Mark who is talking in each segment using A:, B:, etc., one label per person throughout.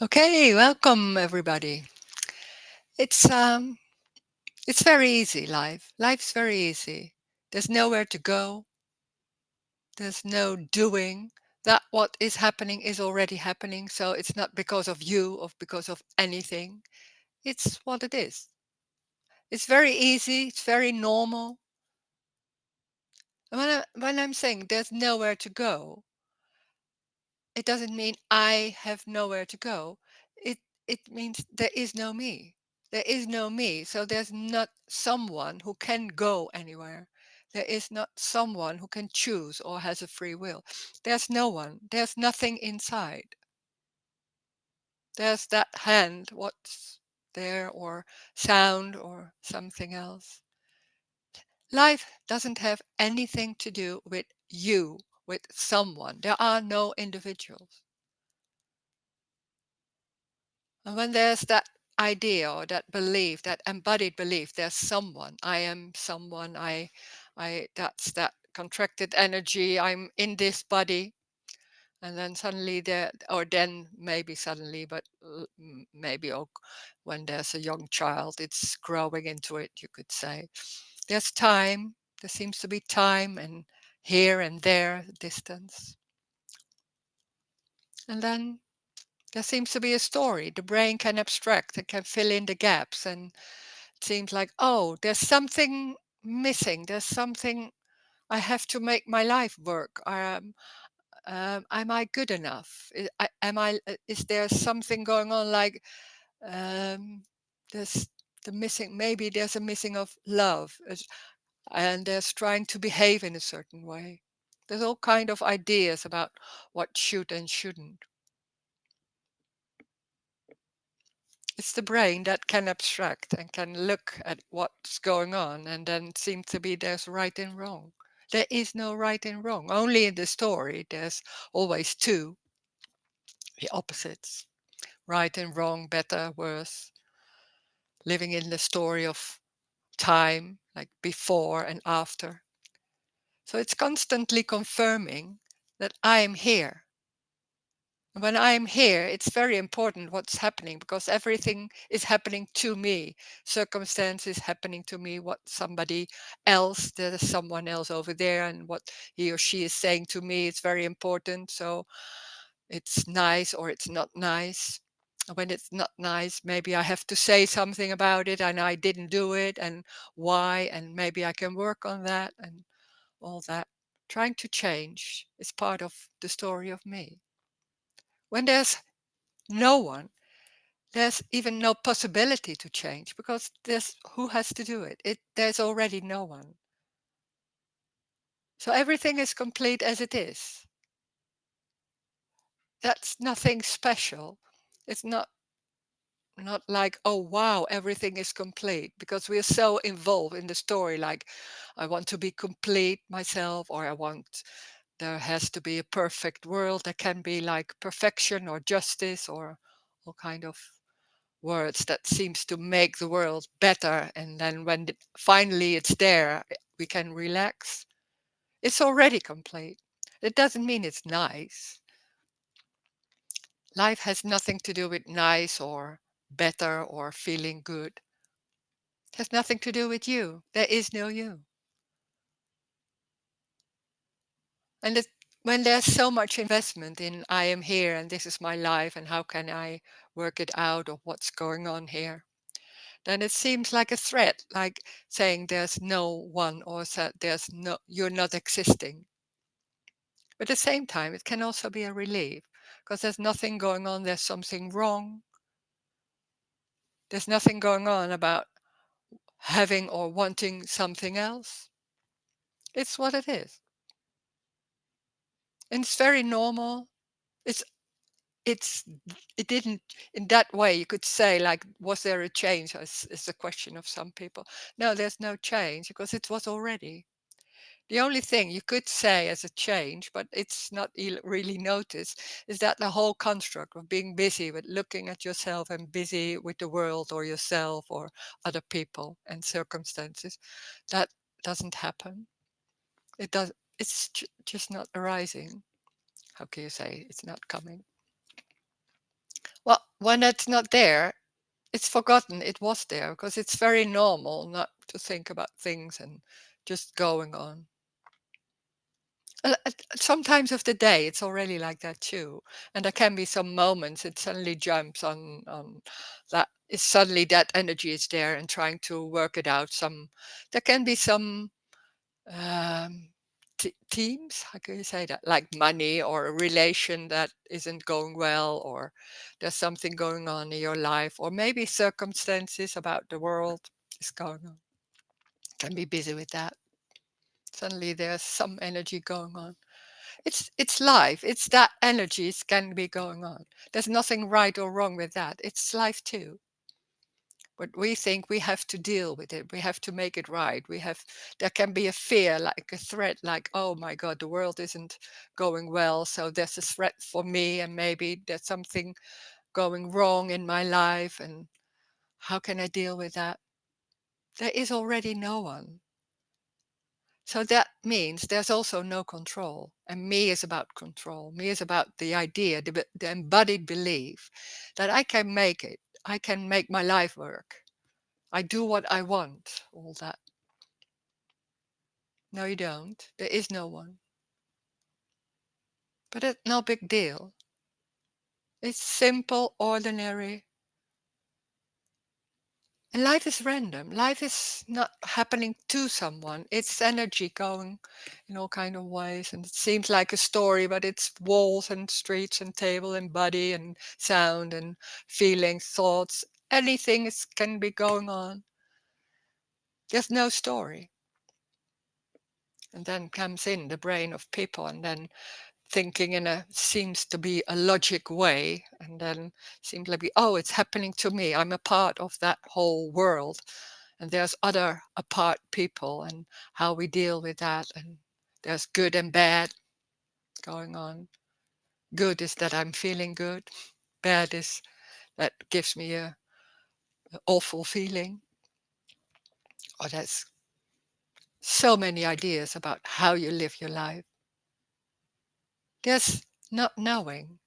A: Okay, welcome everybody. It's um it's very easy life. Life's very easy. There's nowhere to go. There's no doing. That what is happening is already happening, so it's not because of you or because of anything. It's what it is. It's very easy, it's very normal. And when I'm saying there's nowhere to go, it doesn't mean I have nowhere to go. It it means there is no me. There is no me, so there's not someone who can go anywhere. There is not someone who can choose or has a free will. There's no one. There's nothing inside. There's that hand, what's there, or sound, or something else. Life doesn't have anything to do with you, with someone. There are no individuals. And when there's that idea or that belief, that embodied belief, there's someone. I am someone. That's that contracted energy. I'm in this body, and then suddenly there, or then maybe suddenly, but maybe when there's a young child, it's growing into it. You could say there's time. There seems to be time, and here and there, distance, and then there seems to be a story. The brain can abstract and can fill in the gaps. And it seems like, oh, there's something missing. There's something I have to make my life work. Am I good enough? Is there something going on like um, there's the missing, maybe there's a missing of love and there's trying to behave in a certain way. There's all kind of ideas about what should and shouldn't. It's the brain that can abstract and can look at what's going on and then seem to be there's right and wrong. There is no right and wrong. Only in the story there's always two, the opposites. Right and wrong, better, worse. Living in the story of time, like before and after. So it's constantly confirming that I am here. When I'm here, it's very important what's happening because everything is happening to me. Circumstances happening to me, what somebody else, there's someone else over there, and what he or she is saying to me is very important. So it's nice or it's not nice. When it's not nice, maybe I have to say something about it and I didn't do it and why, and maybe I can work on that and all that. Trying to change is part of the story of me. When there's no one, there's even no possibility to change because there's who has to do it. There's already no one. So everything is complete as it is. That's nothing special. It's not like, oh wow, everything is complete, because we're so involved in the story, like I want to be complete myself, or there has to be a perfect world. There can be like perfection or justice or all kind of words that seems to make the world better, and then when finally it's there, we can relax. It's already complete. It doesn't mean it's nice. Life has nothing to do with nice or better or feeling good. It has nothing to do with you. There is no you. And when there's so much investment in I am here and this is my life and how can I work it out or what's going on here, then it seems like a threat, like saying there's no one or there's no, you're not existing. But at the same time, it can also be a relief because there's nothing going on, there's something wrong. There's nothing going on about having or wanting something else. It's what it is. And it's very normal. It's it's it didn't, in that way you could say, like, was there a change, is the question of some people. No, there's no change because it was already. The only thing you could say as a change, but it's not really noticed, is that the whole construct of being busy with looking at yourself and busy with the world or yourself or other people and circumstances, that doesn't happen. It does. It's just not arising. How can you say it's not coming? Well, when it's not there, it's forgotten it was there, because it's very normal not to think about things and just going on. Sometimes of the day, it's already like that too. And there can be some moments it suddenly jumps on that. It's suddenly that energy is there and trying to work it out. There can be some um, themes, how can you say that? Like money or a relation that isn't going well, or there's something going on in your life, or maybe circumstances about the world is going on. Can be busy with that. Suddenly there's some energy going on. It's life. It's that energies can be going on. There's nothing right or wrong with that. It's life too. But we think we have to deal with it. We have to make it right. There can be a fear, like a threat, like, oh my God, the world isn't going well. So there's a threat for me, and maybe there's something going wrong in my life. And how can I deal with that? There is already no one. So that means there's also no control. And me is about control. Me is about the idea, the embodied belief that I can make it. I can make my life work. I do what I want, all that. No, you don't. There is no one. But it's no big deal. It's simple, ordinary. And life is random. Life is not happening to someone. It's energy going in all kind of ways. And it seems like a story, but it's walls and streets and table and body and sound and feelings, thoughts. Anything can be going on. There's no story. And then comes in the brain of people, and then thinking in a seems to be a logic way, and then seems like, oh, it's happening to me. I'm a part of that whole world. And there's other apart people, and how we deal with that. And there's good and bad going on. Good is that I'm feeling good. Bad is that gives me a awful feeling. Or there's so many ideas about how you live your life. There's not knowing.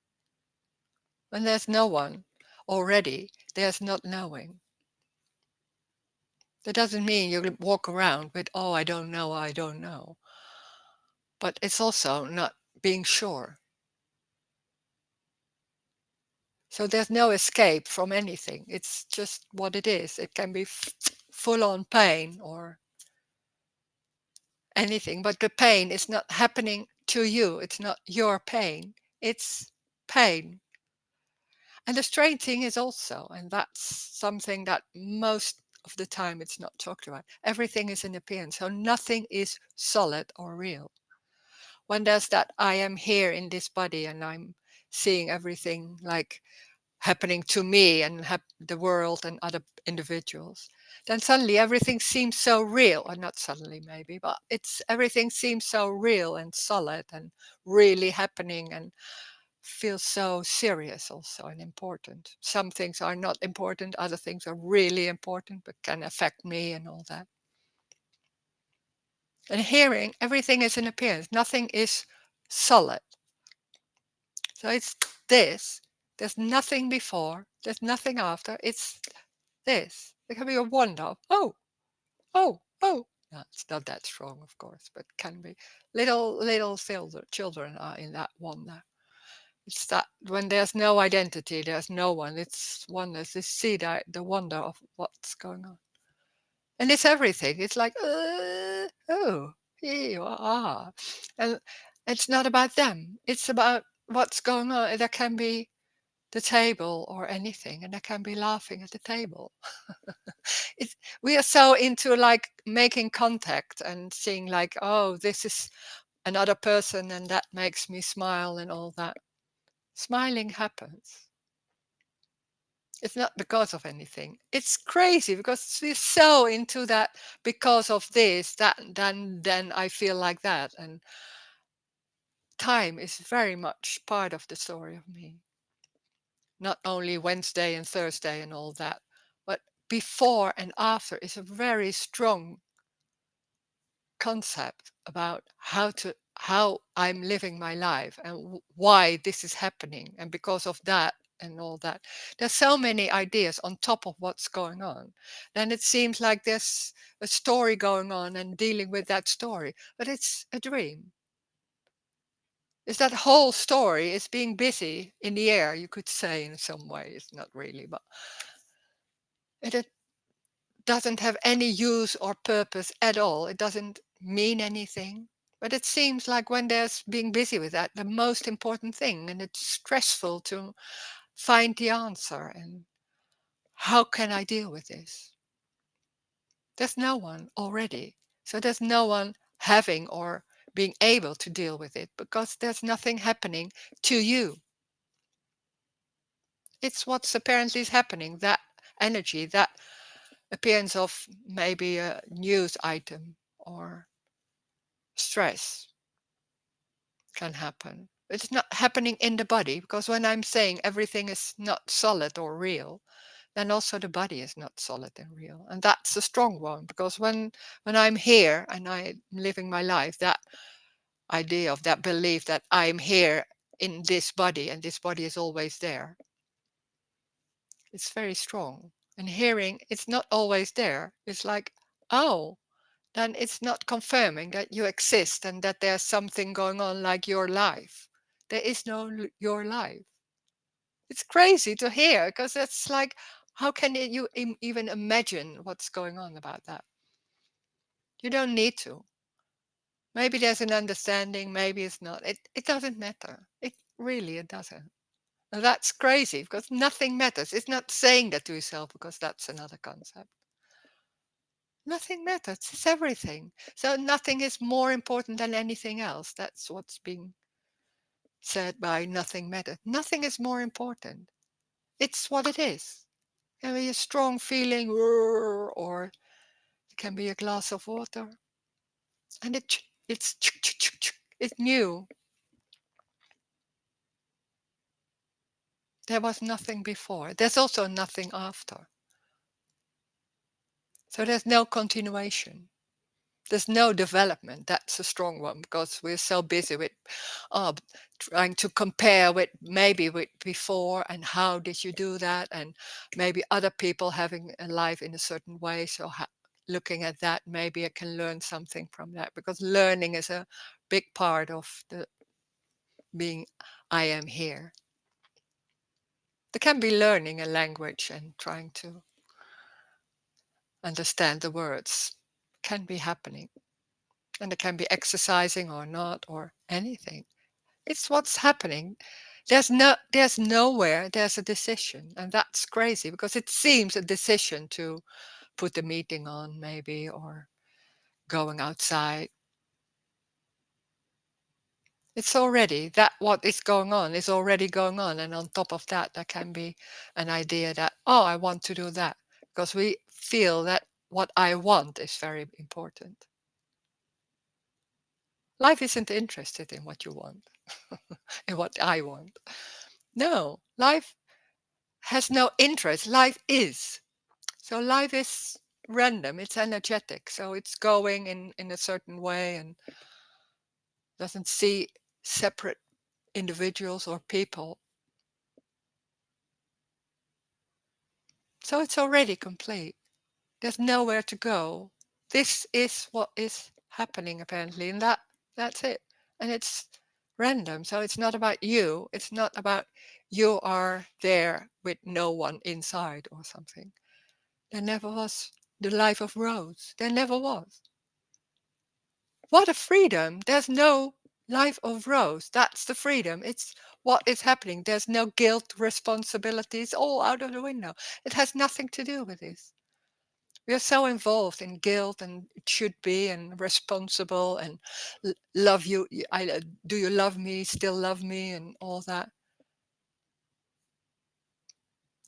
A: When there's no one already, there's not knowing. That doesn't mean you walk around with, oh, I don't know, I don't know. But it's also not being sure. So there's no escape from anything. It's just what it is. It can be full on pain or anything, but the pain is not happening to you. It's not your pain. It's pain. And the strange thing is also, and that's something that most of the time it's not talked about, everything is an appearance. So nothing is solid or real. When there's that I am here in this body and I'm seeing everything like happening to me and the world and other individuals, then suddenly everything seems so real. Or not suddenly maybe, but everything seems so real and solid and really happening, and feels so serious also and important. Some things are not important, other things are really important but can affect me and all that. And hearing, everything is an appearance, nothing is solid. So it's this. There's nothing before, there's nothing after. It's this. There can be a wonder of, oh, oh, oh. No, it's not that strong, of course, but can be. Little children are in that wonder. It's that when there's no identity, there's no one. It's wonders. They see the wonder of what's going on. And it's everything. It's like, oh, here you are. And it's not about them. It's about what's going on. There can be the table or anything, and there can be laughing at the table. it's, we are so into like making contact and seeing like, oh, this is another person and that makes me smile and all that. Smiling happens. It's not because of anything. It's crazy because we're so into that because of this, that, then I feel like that. And time is very much part of the story of me. Not only Wednesday and Thursday and all that, but before and after is a very strong concept about how I'm living my life and why this is happening. And because of that, and all that. There's so many ideas on top of what's going on. Then it seems like there's a story going on and dealing with that story, but it's a dream. It's that whole story is being busy in the air, you could say in some ways, not really, but it doesn't have any use or purpose at all. It doesn't mean anything. But it seems like when there's being busy with that, the most important thing, and it's stressful to find the answer. And how can I deal with this? There's no one already. So there's no one having or being able to deal with it because there's nothing happening to you. It's what's apparently is happening, that energy, that appearance of maybe a news item or stress can happen. It's not happening in the body because when I'm saying everything is not solid or real, then also the body is not solid and real. And that's a strong one because when I'm here and I'm living my life, that idea of that belief that I'm here in this body and this body is always there, it's very strong. And hearing it's not always there, it's like, oh, then it's not confirming that you exist and that there's something going on like your life. There is no your life. It's crazy to hear because it's like, how can you even imagine what's going on about that? You don't need to. Maybe there's an understanding, maybe it's not. It doesn't matter. It doesn't. Now that's crazy because nothing matters. It's not saying that to yourself because that's another concept. Nothing matters. It's everything. So nothing is more important than anything else. That's what's being said by nothing matters. Nothing is more important. It's what it is. It can be a strong feeling, or it can be a glass of water. And it's new. There was nothing before. There's also nothing after. So there's no continuation. There's no development. That's a strong one because we're so busy with uh, trying to compare with maybe with before and how did you do that, and maybe other people having a life in a certain way. So looking at that, maybe I can learn something from that because learning is a big part of the being I am here. There can be learning a language and trying to understand the words can be happening, and it can be exercising or not or anything. It's what's happening. There's nowhere there's a decision, and that's crazy because it seems a decision to put the meeting on maybe or going outside. It's already that what is going on is already going on, and on top of that there can be an idea that, oh, I want to do that, because we feel that what I want is very important. Life isn't interested in what you want, in what I want. No, life has no interest. Life is. So life is random, it's energetic. So it's going in a certain way and doesn't see separate individuals or people. So it's already complete. There's nowhere to go. This is what is happening apparently, and that's it. And it's random. So it's not about you. It's not about you are there with no one inside or something. There never was the life of Rose. There never was. What a freedom. There's no life of Rose. That's the freedom. It's what is happening. There's no guilt, responsibility. It's all out of the window. It has nothing to do with this. We are so involved in guilt and it should be and responsible and love you. Do you love me? Still love me and all that.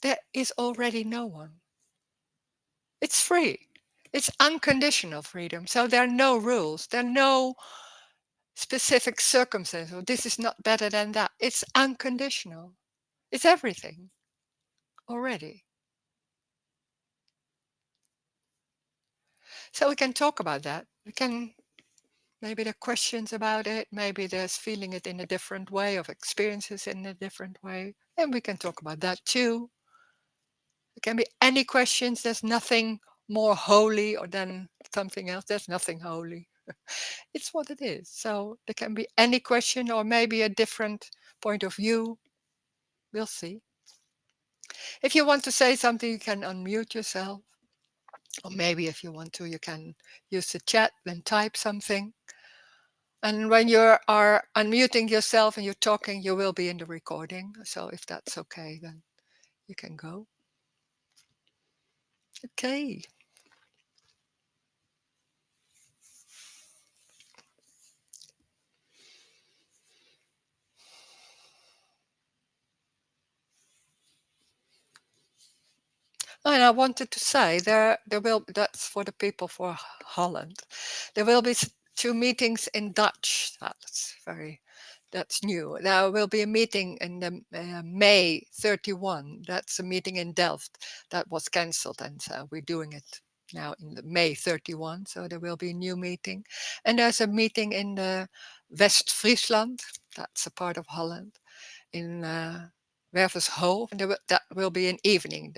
A: There is already no one. It's free. It's unconditional freedom. So there are no rules. There are no specific circumstances. Well, this is not better than that. It's unconditional. It's everything already. So we can talk about that. We can Maybe there are questions about it. Maybe there's feeling it in a different way, of experiences in a different way. And we can talk about that too. There can be any questions. There's nothing more holy or than something else. There's nothing holy. It's what it is. So there can be any question or maybe a different point of view. We'll see. If you want to say something, you can unmute yourself. Or maybe if you want to, you can use the chat and type something. And when you are unmuting yourself and you're talking, you will be in the recording. So if that's okay, then you can go. Okay. And I wanted to say there will, that's for the people for Holland. There will be two meetings in Dutch. That's new. There will be a meeting in the May 31. That's a meeting in Delft that was cancelled, and so we're doing it now in the May 31. So there will be a new meeting, and there's a meeting in the West Friesland. That's a part of Holland in Wervershoof, and that will be an evening.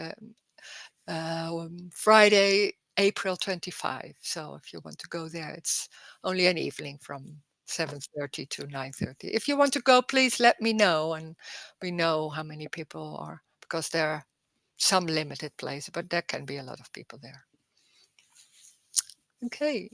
A: Friday, April 25. So if you want to go there, it's only an evening from 7:30 to 9:30. If you want to go, please let me know, and we know how many people are, because there are some limited places, but there can be a lot of people there. Okay.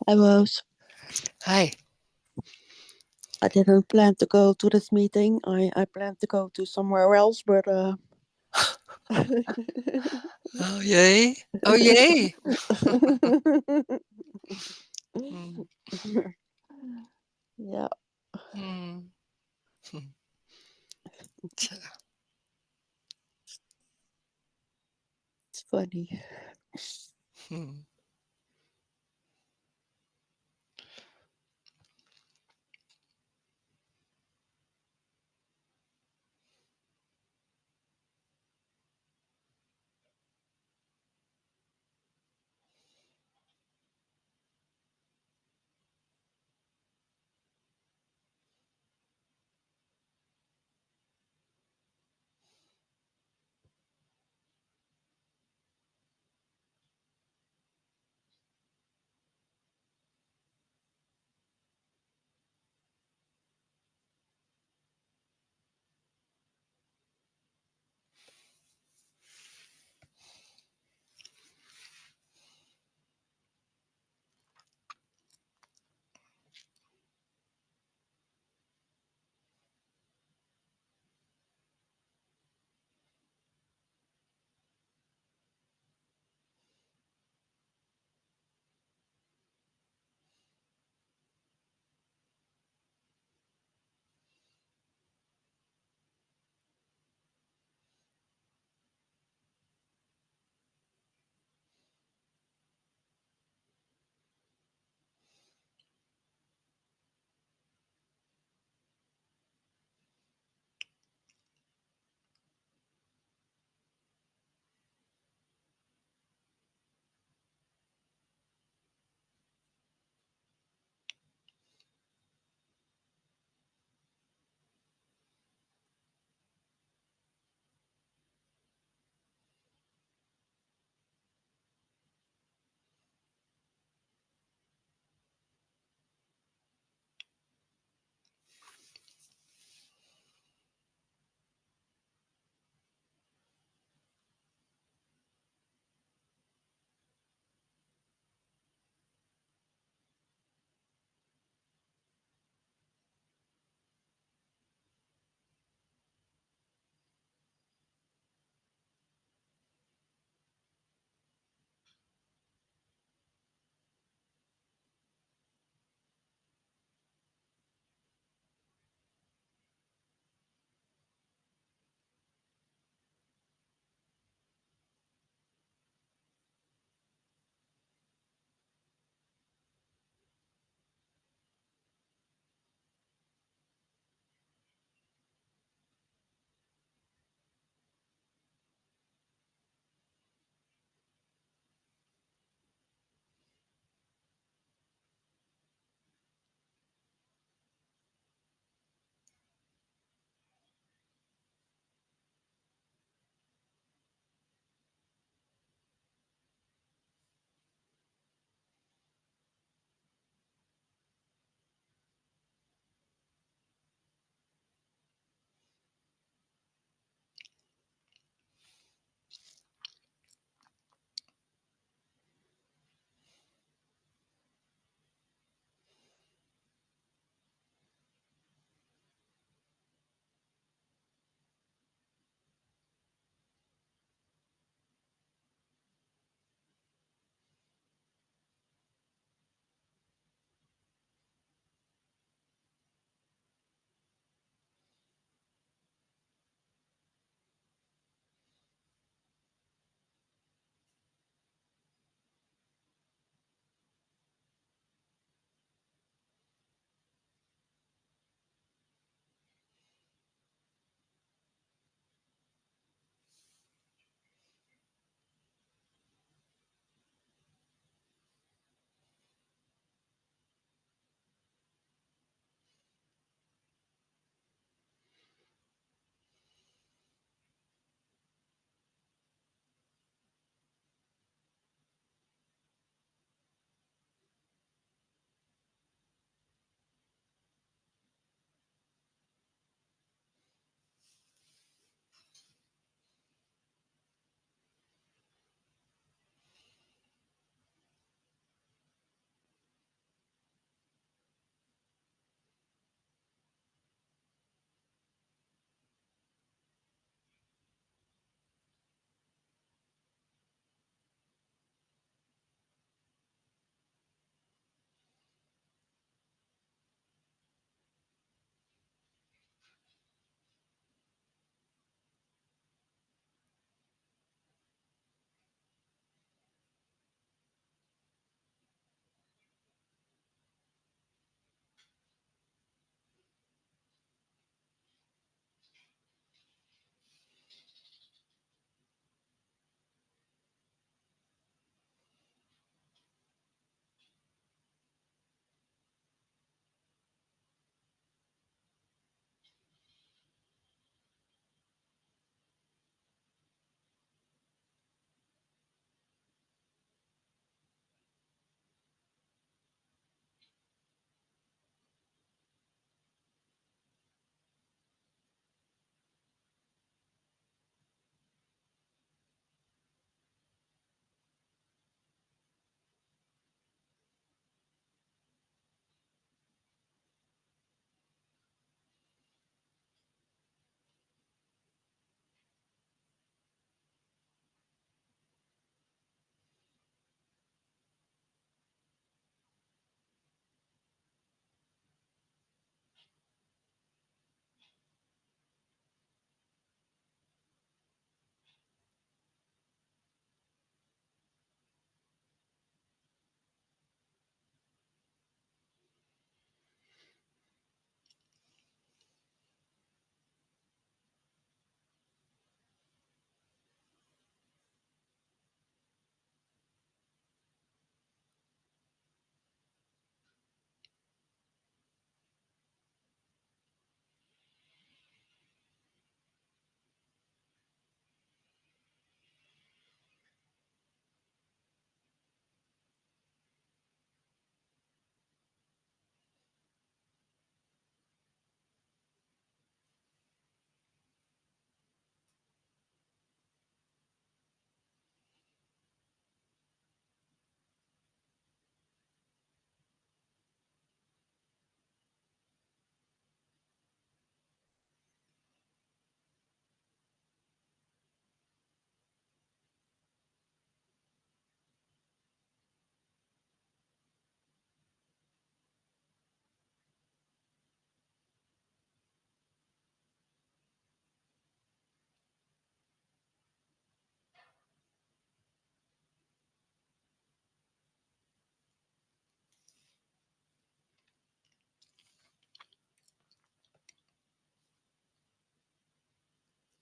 B: I was.
A: Hi.
B: I didn't plan to go to this meeting. I planned to go to somewhere else, but
A: Oh, yay. Oh, yay. Mm,
B: yeah,
A: mm,
B: it's funny.
A: mm.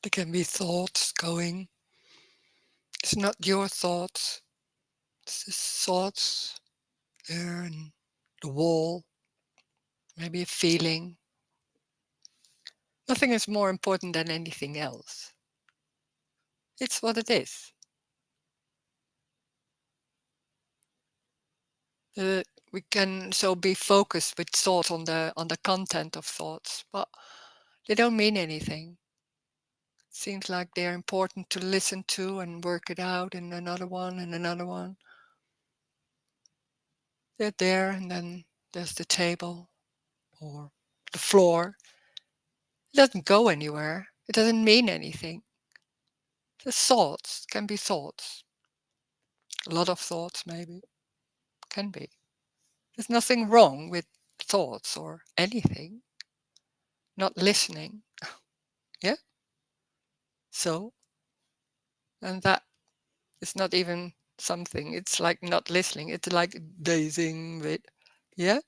A: There can be thoughts going. It's not your thoughts. It's just thoughts there and the wall. Maybe a feeling. Nothing is more important than anything else. It's what it is. We can so be focused with thought on the content of thoughts, but they don't mean anything. It seems like they're important to listen to and work it out in another one and another one. They're there, and then there's the table or the floor. It doesn't go anywhere. It doesn't mean anything. The thoughts can be thoughts. A lot of thoughts, maybe. Can be. There's nothing wrong with thoughts or anything. Not listening. Yeah? So, and that is not even something. It's like not listening. It's like dazing with, yeah?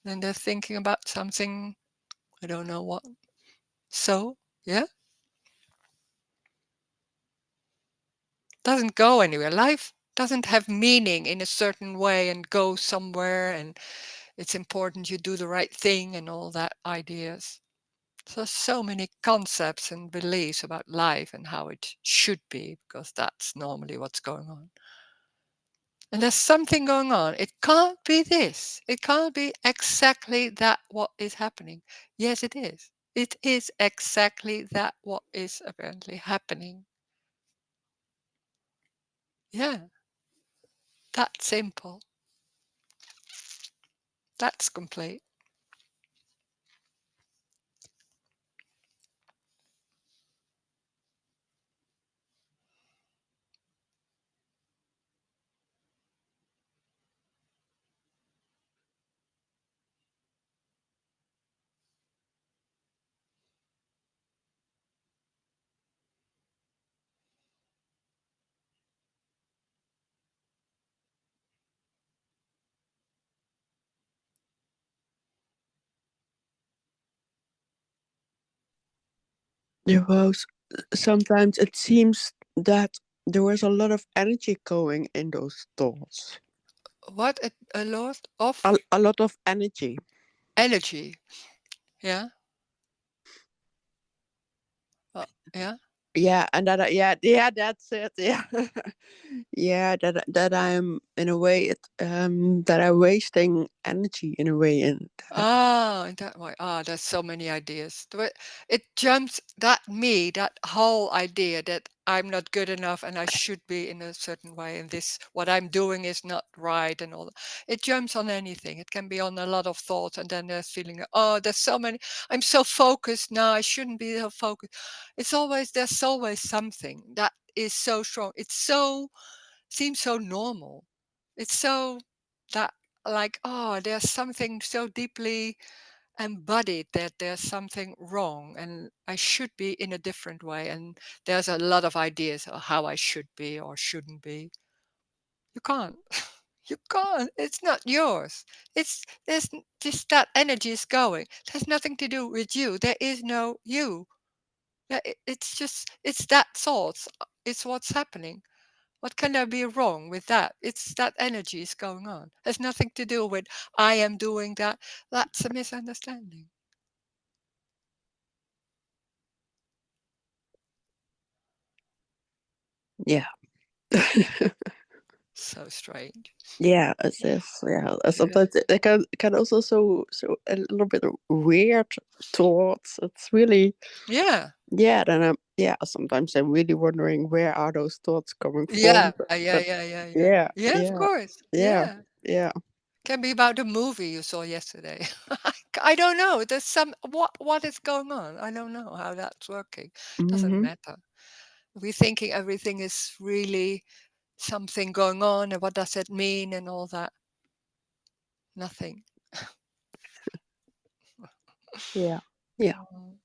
A: And they're thinking about something, I don't know what. So, yeah? Doesn't go anywhere. Life doesn't have meaning in a certain way and go somewhere, and it's important you do the right thing and all that ideas. So many concepts and beliefs about life and how it should be, because that's normally what's going on. And there's something going on. It can't be this. It can't be exactly that what is happening. Yes, it is. It is exactly that what is apparently happening. Yeah, that's simple. That's complete.
B: There was sometimes it seems that there was a lot of energy going in those thoughts.
A: What a lot of
B: A lot of energy.
A: energy. Yeah. Uh, yeah.
B: Yeah, and that yeah, that's it. Yeah, yeah, that I'm in a way that I'm wasting energy in a way, and
A: Ah, in that way. Ah, there's so many ideas. It jumps that whole idea that I'm not good enough and I should be in a certain way, and this what I'm doing is not right and all that. It jumps on anything. It can be on a lot of thoughts, and then there's feeling, oh, there's so many. I'm so focused now. I shouldn't be so focused. There's always something that is so strong. It's so seems so normal. It's so that like, oh, there's something so deeply embodied that there's something wrong and I should be in a different way. And there's a lot of ideas of how I should be or shouldn't be. You can't. You can't. It's not yours. Just that energy is going. It has nothing to do with you. There is no you. It's just it's that thoughts. It's what's happening. What can there be wrong with that? It's that energy is going on. Has nothing to do with I am doing that. That's a misunderstanding.
B: yeah,
A: So strange.
B: yeah, as if yeah.
A: Yeah.
B: Sometimes it can also so a little bit of weird thoughts. It's really
A: Yeah.
B: yeah. Then yeah. Sometimes I'm really wondering where are those thoughts coming from.
A: Yeah. Yeah.
B: But
A: Yeah. Yeah. Yeah.
B: yeah,
A: Yeah. Of
B: yeah,
A: course.
B: yeah,
A: Yeah.
B: yeah.
A: Can be about a movie you saw yesterday. I don't know. There's some what is going on. I don't know how that's working. Doesn't
B: Mm-hmm.
A: matter. We're thinking everything is really something going on, and what does it mean, and all that. Nothing.
B: Yeah, yeah.
A: Mm.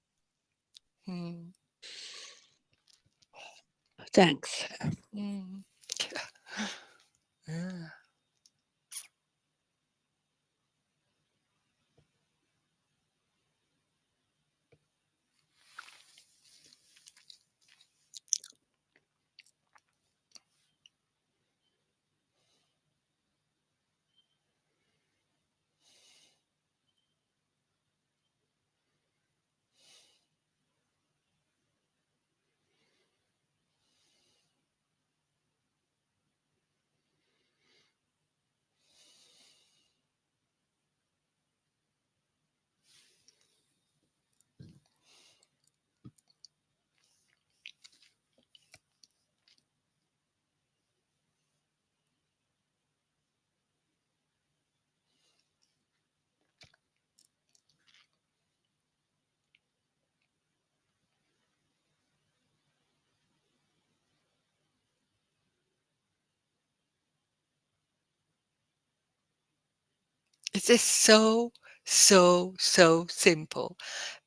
A: Mm.
B: Thanks.
A: Mm. Yeah. It is so, so, so simple.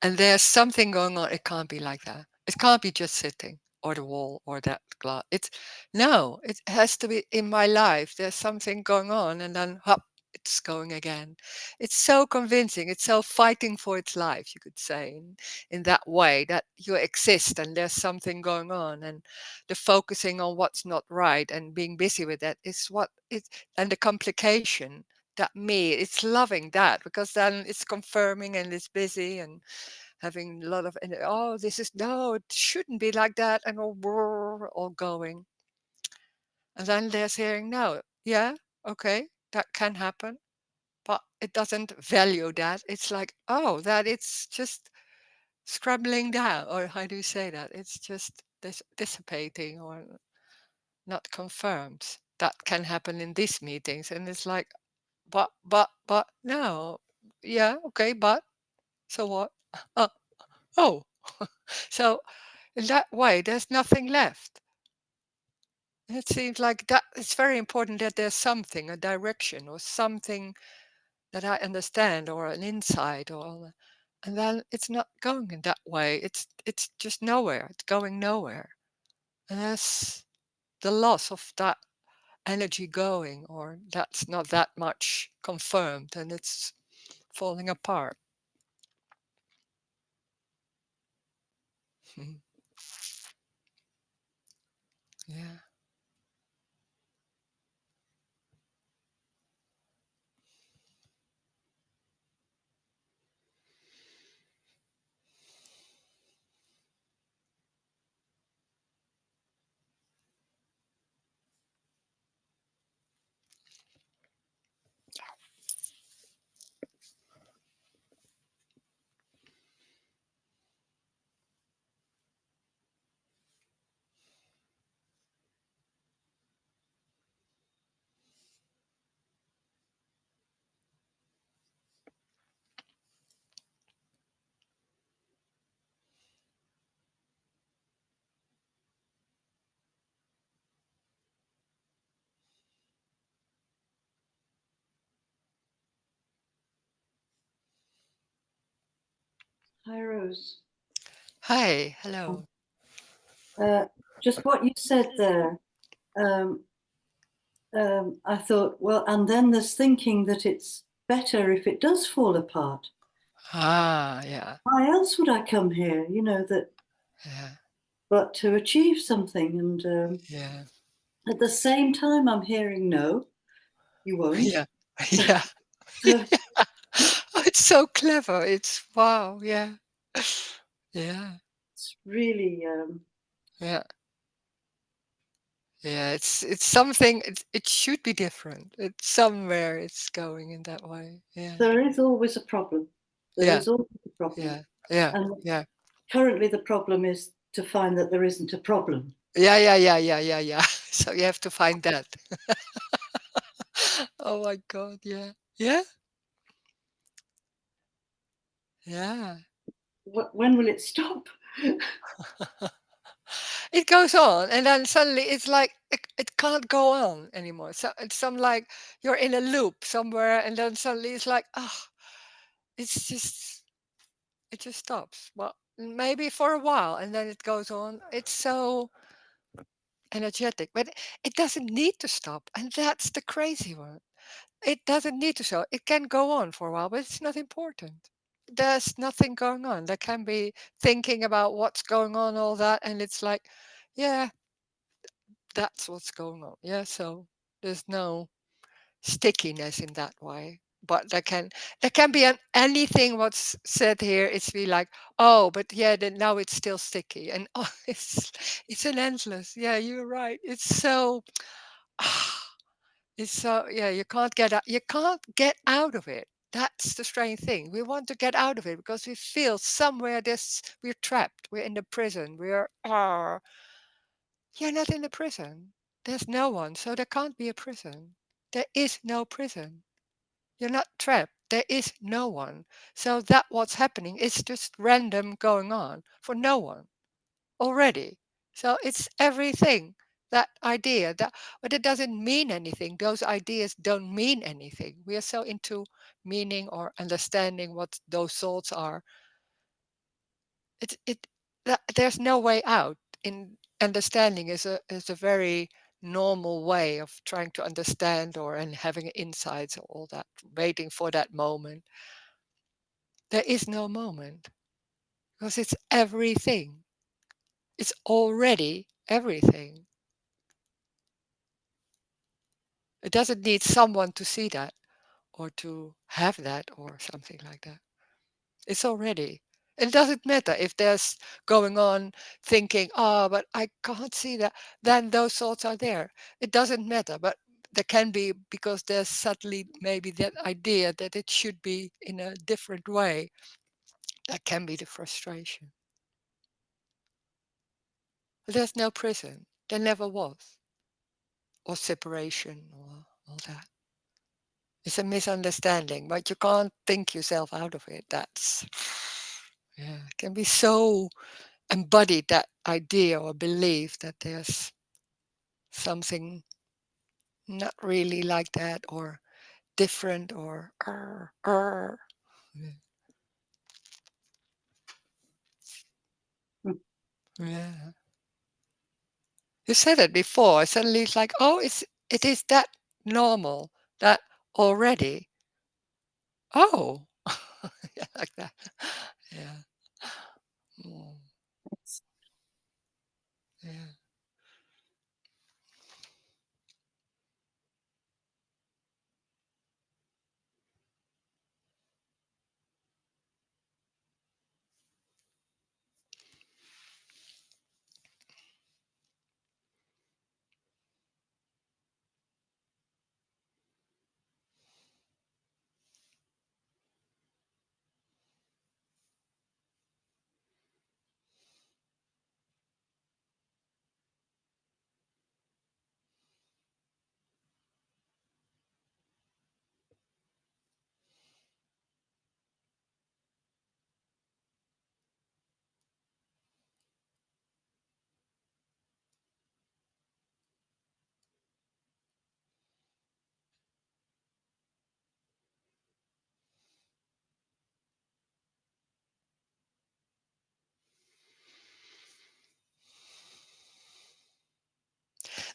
A: And there's something going on. It can't be like that. It can't be just sitting or the wall or that glass. It's no, it has to be in my life. There's something going on, and then hop, it's going again. It's so convincing. It's so fighting for its life, you could say, in that way that you exist and there's something going on, and the focusing on what's not right and being busy with that is what it, and the complication that me, it's loving that because then it's confirming and it's busy and having a lot of oh, this is no, it shouldn't be like that, and all brrr, all going, and then there's hearing no, yeah, okay, that can happen, but it doesn't value that. It's like, oh, that it's just scrambling down, or how do you say that, it's just dissipating or not confirmed. That can happen in these meetings, and it's like, but no, yeah, okay, but so what? uh, oh. So in that way, there's nothing left. It seems like that it's very important that there's something, a direction or something that I understand or an insight or, and then it's not going in that way. It's just nowhere. It's going nowhere. And that's the loss of that energy going, or that's not that much confirmed and it's falling apart. Mhm. Yeah.
C: Hi, Rose.
A: Hi, hello.
C: Uh, just what you said there, um, I thought, well, and then there's thinking that it's better if it does fall apart.
A: Ah, yeah,
C: Why else would I come here? You know, that,
A: yeah,
C: but to achieve something. And
A: yeah,
C: at the same time, I'm hearing, no, you won't.
A: yeah, yeah.
C: So
A: Oh, it's so clever. It's wow, yeah. Yeah,
C: it's really,
A: yeah, yeah. It's something. It should be different. It's somewhere. It's going in that way. Yeah,
C: there is always a problem. There
A: yeah,
C: is always a problem.
A: yeah, yeah,
C: And
A: yeah,
C: currently, the problem is to find that there isn't a problem.
A: yeah, yeah, yeah, yeah, yeah, yeah. So you have to find that. Oh my God. Yeah, yeah, yeah.
C: When will it stop?
A: It goes on, and then suddenly it's like it can't go on anymore. So it's some like you're in a loop somewhere, and then suddenly it's like, oh, it's just it just stops. Well, maybe for a while, and then it goes on. It's so energetic, but it doesn't need to stop, and that's the crazy one. It doesn't need to stop. It can go on for a while, but it's not important. There's nothing going on. There can be thinking about what's going on, all that, and it's like, yeah, that's what's going on. Yeah, so there's no stickiness in that way. But there can be anything what's said here. It's be like, oh, but yeah, then now it's still sticky, and oh, it's an endless. Yeah, you're right. It's so it's so yeah. You can't get out of it. That's the strange thing. We want to get out of it because we feel somewhere this we're trapped. We're in the prison. We're you're not in a prison. There's no one, so there can't be a prison. There is no prison. You're not trapped. There is no one. So that what's happening is just random going on for no one already. So it's everything. that idea, but it doesn't mean anything. Those ideas don't mean anything. We are so into meaning or understanding what those thoughts are. It there's no way out. In understanding is a very normal way of trying to understand or and having insights or all that, waiting for that moment. There is no moment because it's everything. It's already everything. It doesn't need someone to see that or to have that or something like that. It's already. It doesn't matter if there's going on thinking, oh, but I can't see that. Then those thoughts are there. It doesn't matter, but there can be because there's suddenly maybe that idea that it should be in a different way. That can be the frustration. There's no prison. There never was. Or separation or all that. It's a misunderstanding, but you can't think yourself out of it. That's, yeah, it can be so embodied, that idea or belief that there's something not really like that or different or Yeah.
C: Hmm.
A: Yeah. You said it before. Suddenly it's like, oh, it is that normal, that already. Oh, yeah, like that. Yeah. Mm, yeah.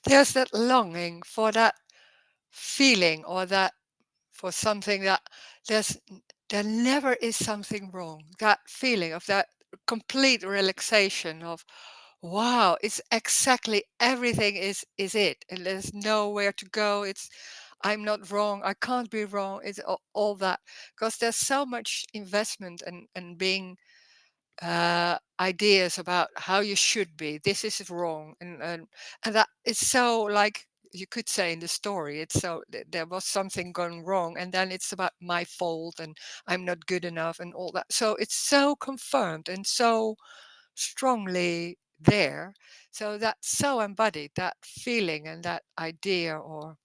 A: There's that longing for that feeling or that for something that there's there never is something wrong. That feeling of that complete relaxation of wow, it's exactly everything is it. And there's nowhere to go. It's I'm not wrong. I can't be wrong. It's all that because there's so much investment and being ideas about how you should be. This is wrong, and that is so like you could say in the story. It's so there was something going wrong, and then it's about my fault and I'm not good enough and all that. So it's so confirmed and so strongly there. So that's so embodied that feeling and that idea or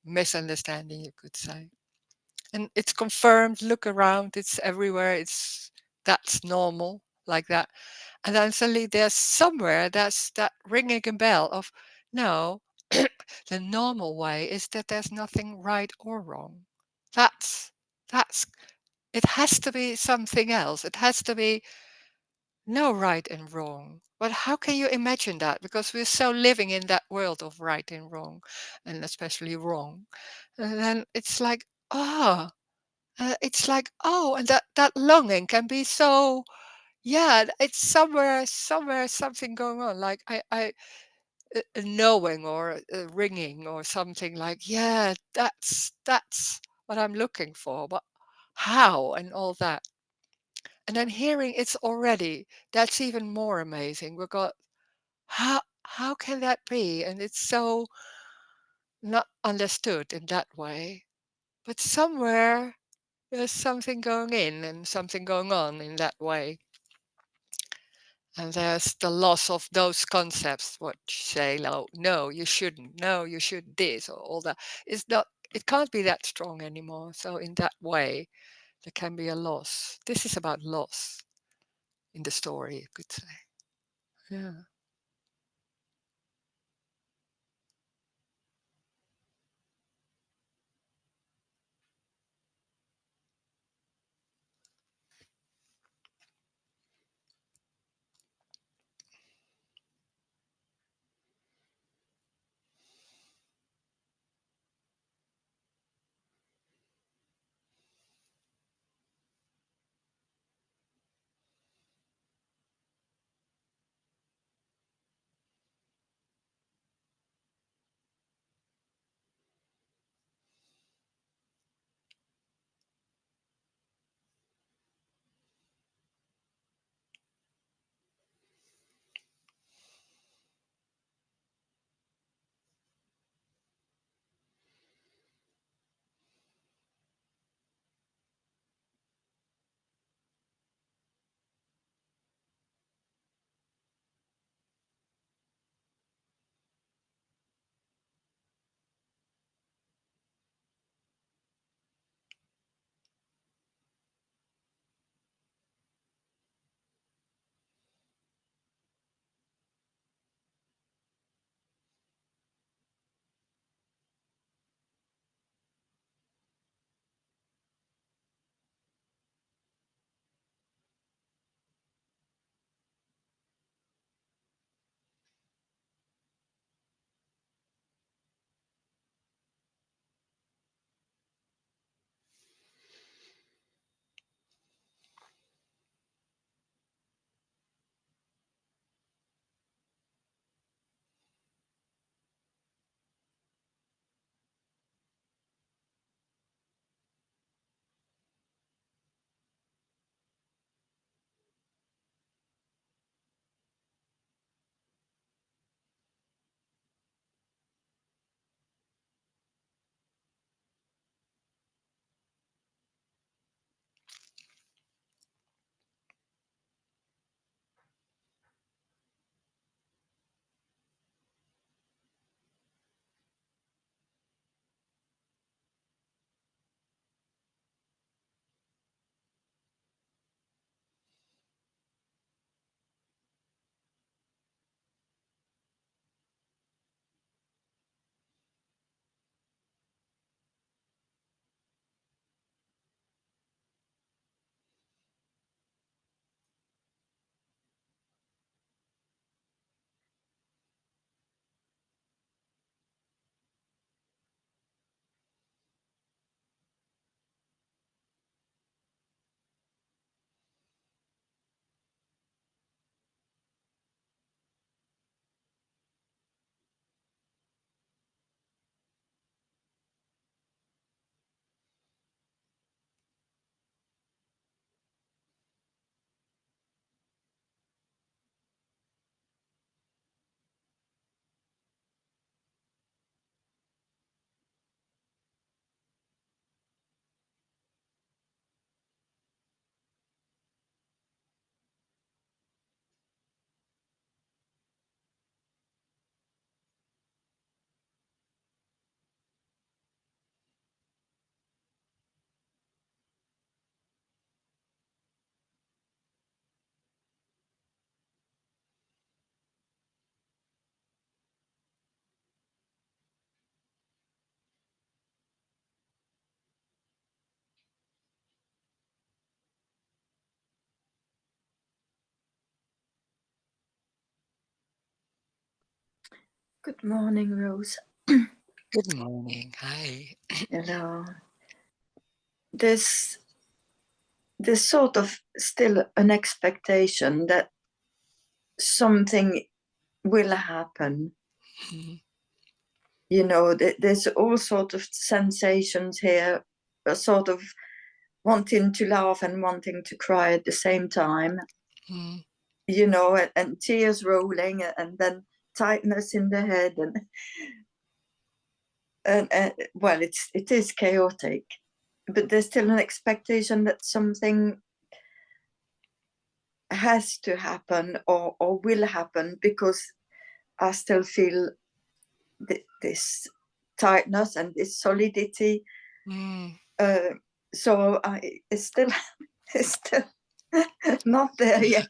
A: misunderstanding, you could say. And it's confirmed. Look around; it's everywhere. It's that's normal like that, and then suddenly there's somewhere that's that ringing a bell of no, the normal way is that there's nothing right or wrong. That's it has to be something else. It has to be no right and wrong. But how can you imagine that? Because we're so living in that world of right and wrong, and especially wrong. And then it's like, ah, it's like, oh, and that longing can be so yeah, it's somewhere something going on. Like a knowing or a ringing or something like, yeah, that's what I'm looking for. But how and all that. And then hearing it's already, that's even more amazing. We've got how can that be? And it's so not understood in that way. But somewhere there's something going in and something going on in that way. And there's the loss of those concepts, what you say, no, no, you shouldn't, no, you should this, or all that. It's not, it can't be that strong anymore. So in that way, there can be a loss. This is about loss in the story, you could say. Yeah.
D: Good morning, Rose.
A: Good morning. Hi.
D: Hello. There's sort of still an expectation that something will happen.
A: Mm.
D: You know, there's all sorts of sensations here, a sort of wanting to laugh and wanting to cry at the same time.
A: Mm.
D: You know, and tears rolling, and then tightness in the head, and well, it is chaotic, but there's still an expectation that something has to happen or will happen, because I still feel this tightness and this solidity.
A: Mm.
D: So it's still it's still not there yet.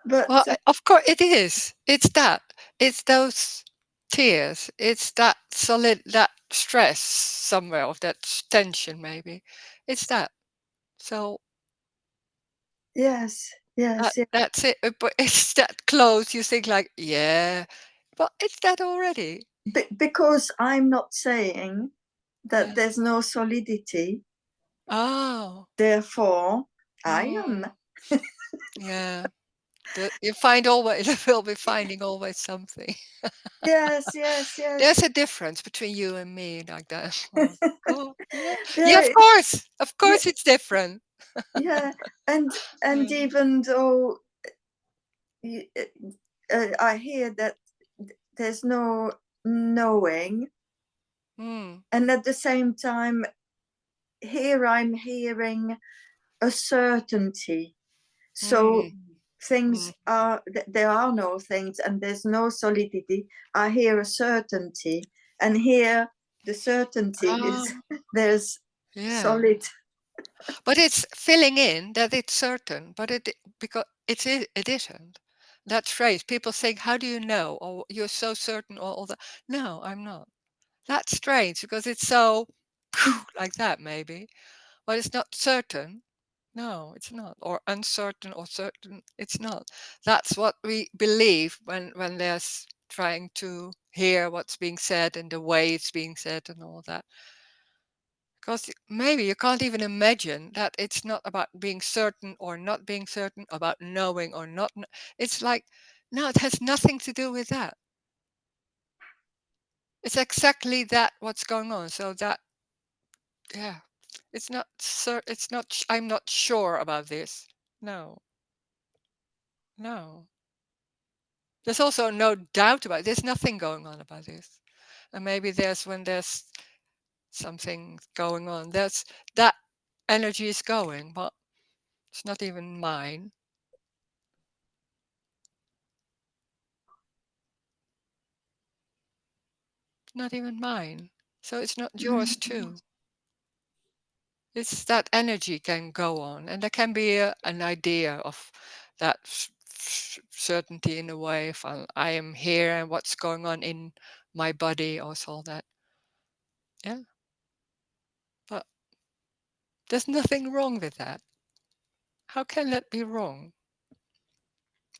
D: But
A: Well, of course it is. It's that. It's those tears. It's that solid, that stress somewhere of that tension, maybe. It's that. So
D: yes,
A: that's it. But it's that close. You think like, yeah, but it's that already.
D: because I'm not saying that
A: Yeah.
D: there's no solidity,
A: Oh.
D: therefore I
A: Mm.
D: am.
A: Yeah. You find always will be finding always something.
D: Yes.
A: There's a difference between you and me, like that. Oh, cool. Yeah. Yeah,
D: Yeah,
A: of
D: yeah,
A: course it's different.
D: yeah. And
A: Yeah.
D: even though I hear that there's no knowing,
A: Mm.
D: and at the same time here I'm hearing a certainty. So
A: Mm.
D: things
A: Mm.
D: are, there are no things and there's no solidity. I hear a certainty, and here the certainty is
A: Oh,
D: there's
A: yeah.
D: solid.
A: But it's filling in that it's certain, but because it isn't. That phrase, people think, how do you know? Or you're so certain or all that. No, I'm not. That's strange because it's so like that maybe. But it's not certain. No, it's not. Or uncertain or certain, it's not. That's what we believe when there's trying to hear what's being said and the way it's being said and all that. Because maybe you can't even imagine that it's not about being certain or not being certain, about knowing or not. It's like, no, it has nothing to do with that. It's exactly that what's going on. So that, yeah, it's not, it's not, I'm not sure about this. No, no. There's also no doubt about it. There's nothing going on about this. And maybe when there's something going on, that energy is going, but it's not even mine. Not even mine. So it's not yours too. It's that energy can go on, and there can be an idea of that certainty in a way. If I am here and what's going on in my body, or all that. Yeah, but there's nothing wrong with that. How can that be wrong?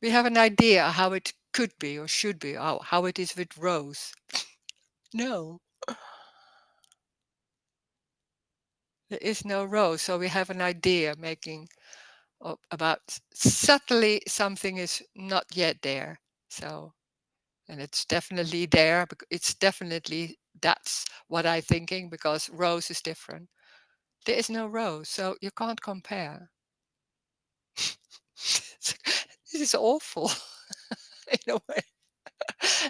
A: We have an idea how it could be or should be, how it is with Rose. No, there is no Rose, so we have an idea making about subtly something is not yet there. So, and it's definitely there. It's definitely that's what I'm thinking because Rose is different. There is no Rose, so you can't compare. This is awful in a way.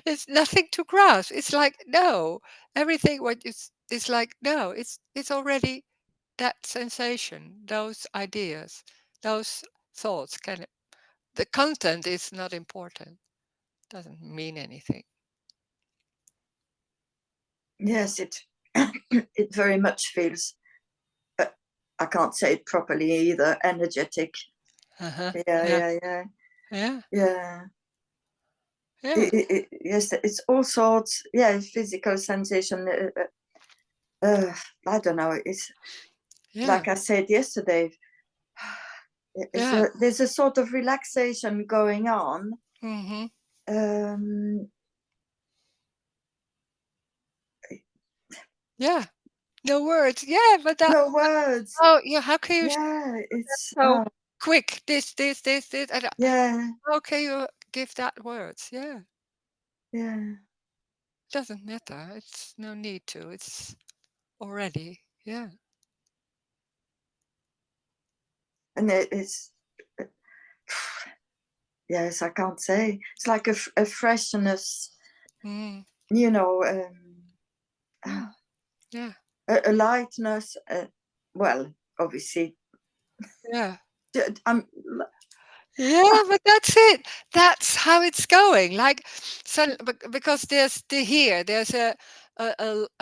A: It's nothing to grasp. It's like no, everything what is like no. It's already that sensation, those ideas, those thoughts. The content is not important. Doesn't mean anything.
D: Yes, it it very much feels, I can't say it properly either, energetic.
A: Uh-huh.
D: Yeah,
A: Yeah.
D: yeah, yeah,
A: Yeah.
D: yeah.
A: Yeah.
D: Yes, it's all sorts. Yeah, physical sensation. I don't know. It's
A: Yeah.
D: like I said yesterday.
A: Yeah.
D: There's a sort of relaxation going on,
A: Mm-hmm. Yeah. No words. Yeah, but that.
D: No words.
A: Oh, yeah. How can you
D: Yeah, it's
A: so quick? This. And
D: yeah,
A: how can you give that words? Yeah.
D: yeah.
A: Doesn't matter. It's no need to. It's already. Yeah.
D: And it's yes, I can't say. It's like a freshness,
A: Mm.
D: you know,
A: Yeah.
D: a lightness. Well, obviously,
A: Yeah.
D: I'm.
A: Yeah, but that's it. That's how it's going. Like, so because there's a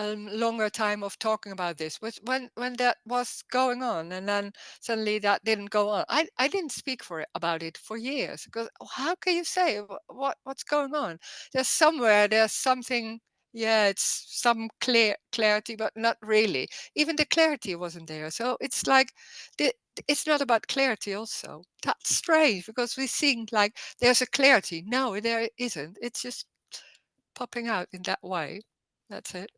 A: longer time of talking about this. Was when that was going on, and then suddenly that didn't go on. I didn't speak about it for years because how can you say what's going on? There's something. Yeah, it's some clarity, but not really. Even the clarity wasn't there. So it's like it's not about clarity also. That's strange because we think like there's a clarity. No, there isn't. It's just popping out in that way. That's it.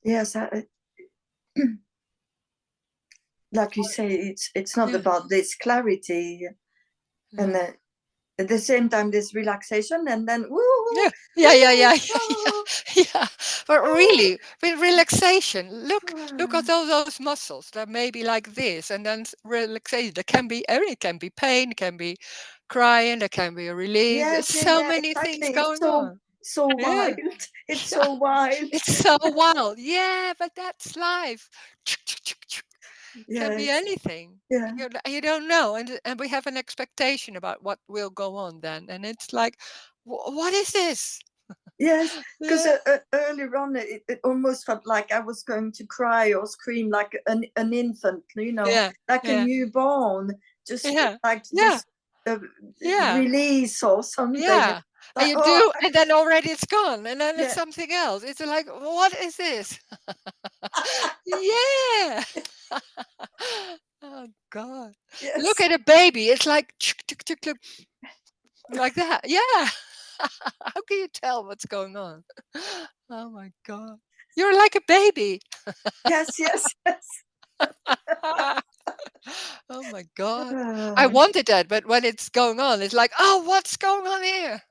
D: Yes, like you say, it's not
A: Yeah.
D: about this clarity, and
A: Yeah.
D: at the same time, this relaxation, and then woo,
A: Yeah, yeah, yeah,
D: woo,
A: yeah,
D: oh,
A: yeah. But
D: oh,
A: really, with relaxation, look at
D: oh.
A: all those muscles that may be like this, and then relaxation. There can be it can be pain, it can be crying, there can be a release. There's
D: Yes, yeah,
A: so
D: yeah,
A: many things
D: exactly. It's
A: going
D: so
A: on.
D: wild.
A: Yeah,
D: It's
A: yeah.
D: so wild.
A: It's so wild. Yeah, but that's life. Can be
D: Yes,
A: anything.
D: yeah,
A: You don't know, and we have an expectation about what will go on then, and it's like, what is this?
D: yes. Because
A: Yeah,
D: earlier on, it almost felt like I was going to cry or scream like an infant,
A: yeah,
D: like a
A: yeah,
D: newborn, just
A: yeah,
D: like
A: yeah,
D: this uh,
A: yeah,
D: release or something.
A: yeah. And
D: Like,
A: you
D: oh,
A: do, and then already it's gone, and then it's
D: yeah,
A: something else. It's like, what is this? Yeah. Oh God! Look
D: yes,
A: at a baby. It's like like that. Yeah. How can you tell what's going on? Oh my God. You're like a baby.
D: yes, yes, yes.
A: Oh my God. I
D: Uh,
A: wanted that, but when it's going on, it's like, oh, what's going on here?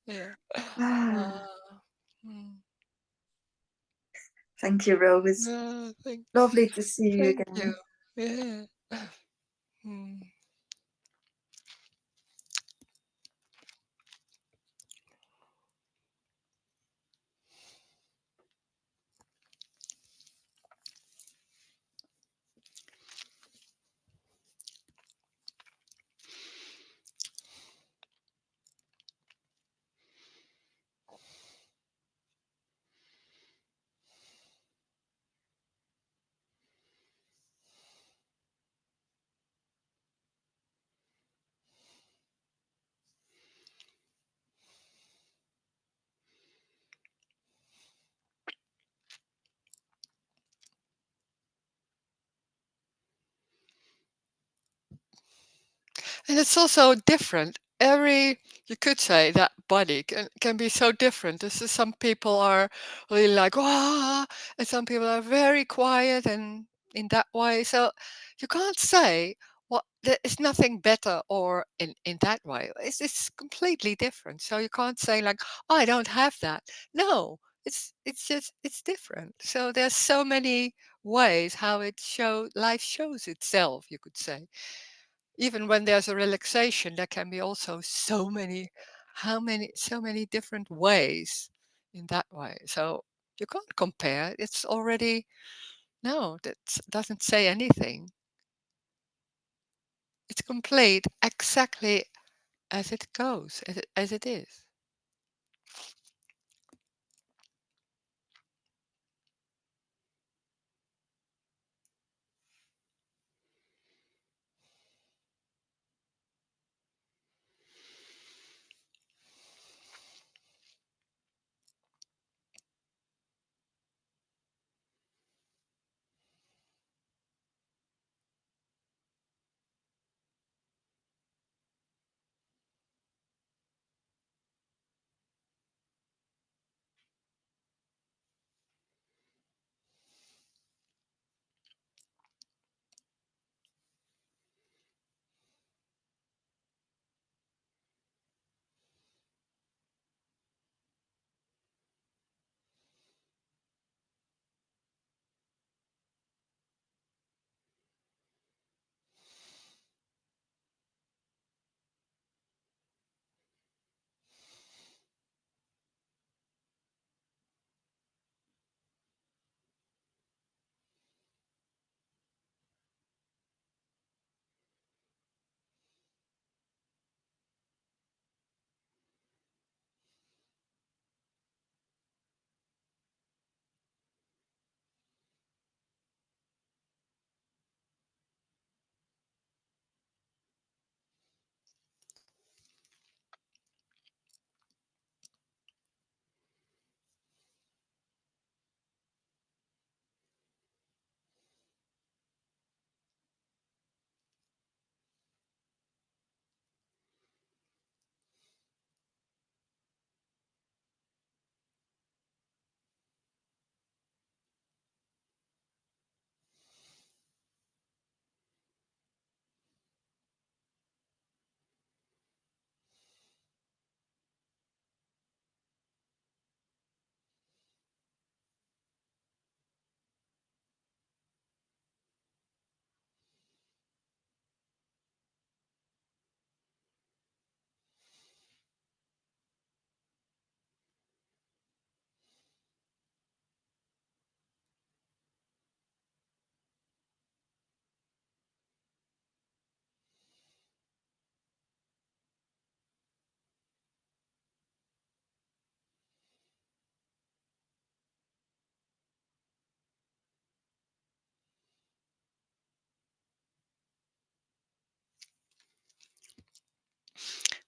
A: Yeah. Uh, mm,
D: thank you, Rose.
A: thank,
D: Lovely to see you
A: thank you.
D: again.
A: Yeah. Mm. And it's also different. You could say that body can be so different. This is some people are really like, wow, and some people are very quiet and in that way. So you can't say there is nothing better or in that way. It's completely different. So you can't say like, oh, I don't have that. No, it's just it's different. So there's so many ways how life shows itself, you could say. Even when there's a relaxation, there can be also so many different ways in that way. So you can't compare. It's already, no, that doesn't say anything. It's complete exactly as it goes, as it is.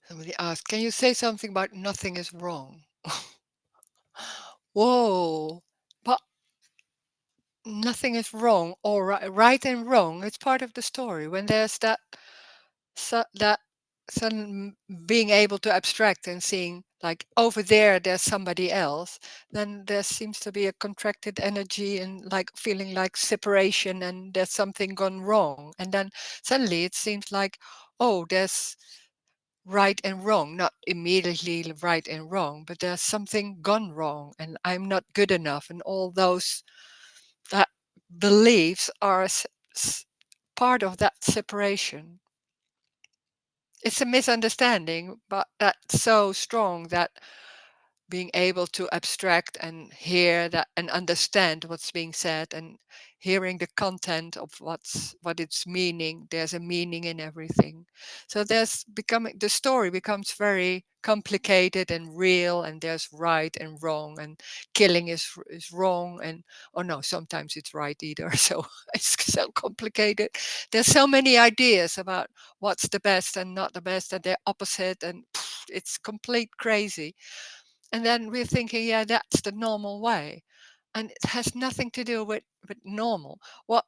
A: Somebody asked, can you say something about nothing is wrong? Whoa. But nothing is wrong or right and wrong. It's part of the story. When there's that that being able to abstract and seeing like over there's somebody else, then there seems to be a contracted energy and like feeling like separation and there's something gone wrong. And then suddenly it seems like, oh, there's right and wrong, not immediately right and wrong, but there's something gone wrong and I'm not good enough. And all those that beliefs are part of that separation. It's a misunderstanding, but that's so strong that being able to abstract and hear that and understand what's being said and hearing the content of what it's meaning, there's a meaning in everything. So there's becoming the story becomes very complicated and real, and there's right and wrong, and killing is wrong, and oh no, sometimes it's right either. So it's so complicated. There's so many ideas about what's the best and not the best, and they're opposite, and it's complete crazy. And then we're thinking, yeah, that's the normal way. And it has nothing to do with normal. What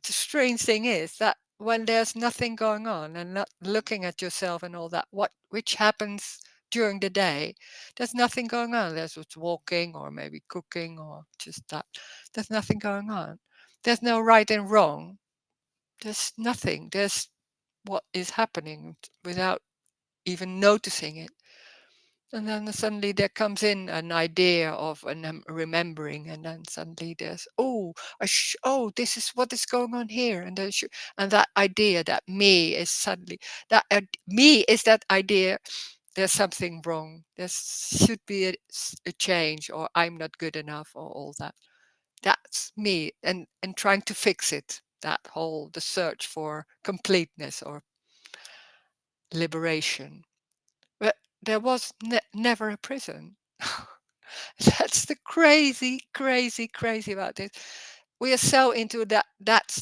A: the strange thing is that when there's nothing going on and not looking at yourself and all that, which happens during the day, there's nothing going on. There's what's walking or maybe cooking or just that. There's nothing going on. There's no right and wrong. There's nothing. There's what is happening without even noticing it. And then suddenly there comes in an idea of remembering, and then suddenly there's this is what is going on here, and and that idea that me is suddenly that me is that idea. There's something wrong. There should be a change, or I'm not good enough, or all that. That's me, and trying to fix it. That whole the search for completeness or liberation. But there was never a prison. That's the crazy about this. We are so into that.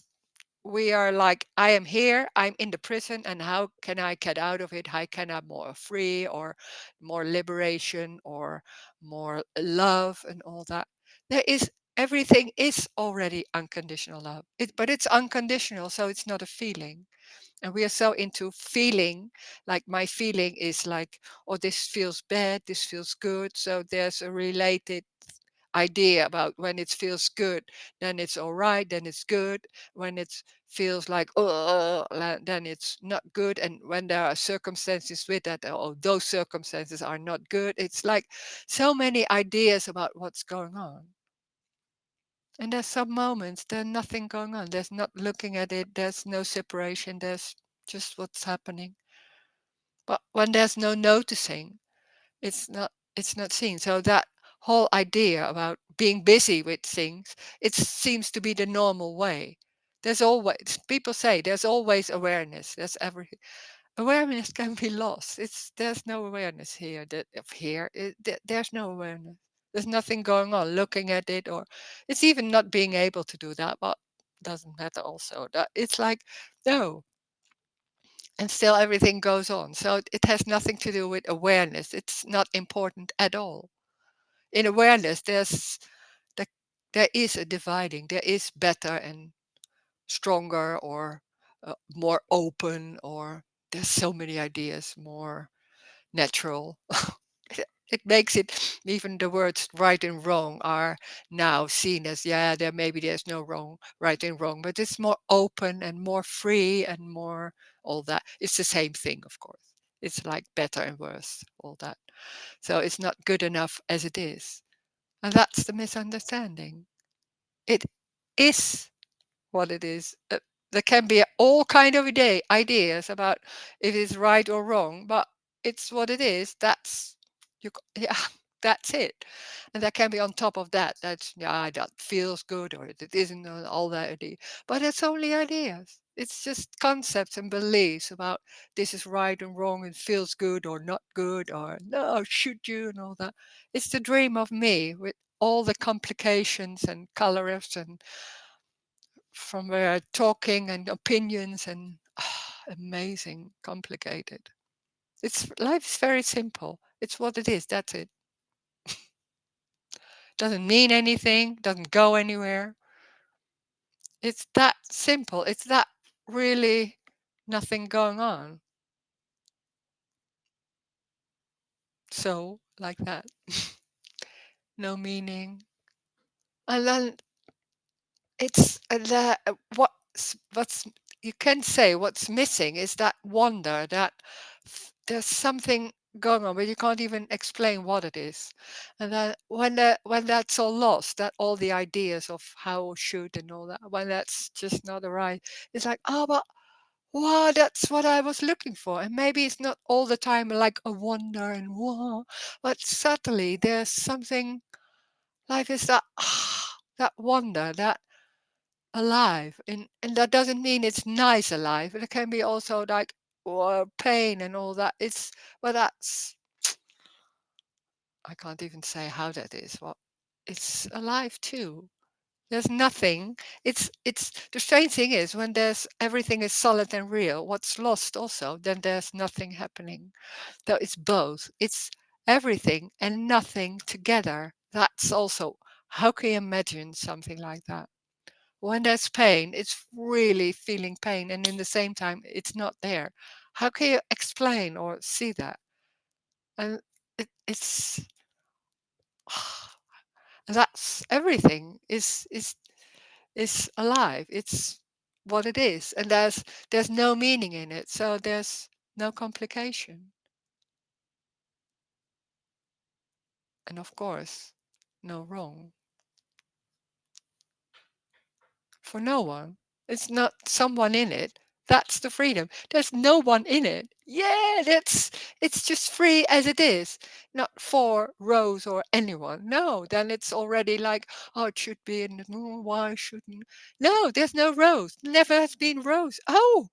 A: We are like, I am here, I'm in the prison, and how can I get out of it? How can I more free or more liberation or more love and all that? There is everything is already unconditional love. But it's unconditional, so it's not a feeling. And we are so into feeling, like my feeling is like, oh, this feels bad, this feels good. So there's a related idea about when it feels good, then it's all right, then it's good. When it feels like, oh, then it's not good. And when there are circumstances with that, oh, those circumstances are not good. It's like so many ideas about what's going on. And there's some moments there's nothing going on. There's not looking at it. There's no separation. There's just what's happening. But when there's no noticing, it's not seen. So that whole idea about being busy with things, it seems to be the normal way. There's always people say there's always awareness. There's everything. Awareness can be lost. There's no awareness here. There's no awareness. There's nothing going on. Looking at it, or it's even not being able to do that. But doesn't matter. Also, that it's like no, and still everything goes on. So it has nothing to do with awareness. It's not important at all. In awareness, the, there is a dividing. There is better and stronger, or more open, or there's so many ideas, more natural. It makes it, even the words right and wrong are now seen as, yeah, there's no wrong, right and wrong, but it's more open and more free and more all that. It's the same thing, of course. It's like better and worse, all that. So it's not good enough as it is. And that's the misunderstanding. It is what it is. There can be all kind of ideas about if it's right or wrong, but it's what it is. That's yeah, that's it. And that can be on top of that. That's yeah, that feels good or it isn't all that idea. But it's only ideas. It's just concepts and beliefs about this is right and wrong and feels good or not good or no, should you and all that. It's the dream of me with all the complications and colors and from talking and opinions and amazing, complicated. Life's very simple. It's what it is. That's it. Doesn't mean anything. Doesn't go anywhere. It's that simple. It's that really nothing going on. So like that. No meaning. And then it's what's you can say what's missing is that wonder that there's something going on, but you can't even explain what it is. And then when that's all lost, that all the ideas of how should and all that, when that's just not right, it's like, oh, but wow, that's what I was looking for. And maybe it's not all the time like a wonder and wow, but subtly there's something. Life is that that wonder, that alive, and that doesn't mean it's nice alive. It can be also like pain and all that. It's well, that's I can't even say how that is. Well, it's alive too. There's nothing. It's the strange thing is when there's everything is solid and real. What's lost also, then there's nothing happening. So it's both. It's everything and nothing together. That's also how can you imagine something like that? When there's pain, it's really feeling pain, and in the same time, it's not there. How can you explain or see that? And it's that's everything is alive. It's what it is, and there's no meaning in it, so there's no complication, and of course, no wrong for no one. It's not someone in it. That's the freedom. There's no one in it. Yeah, it's just free as it is. Not for Rose or anyone. No, then it's already like, oh, it should be in oh, why shouldn't no, there's no Rose. Never has been Rose. Oh,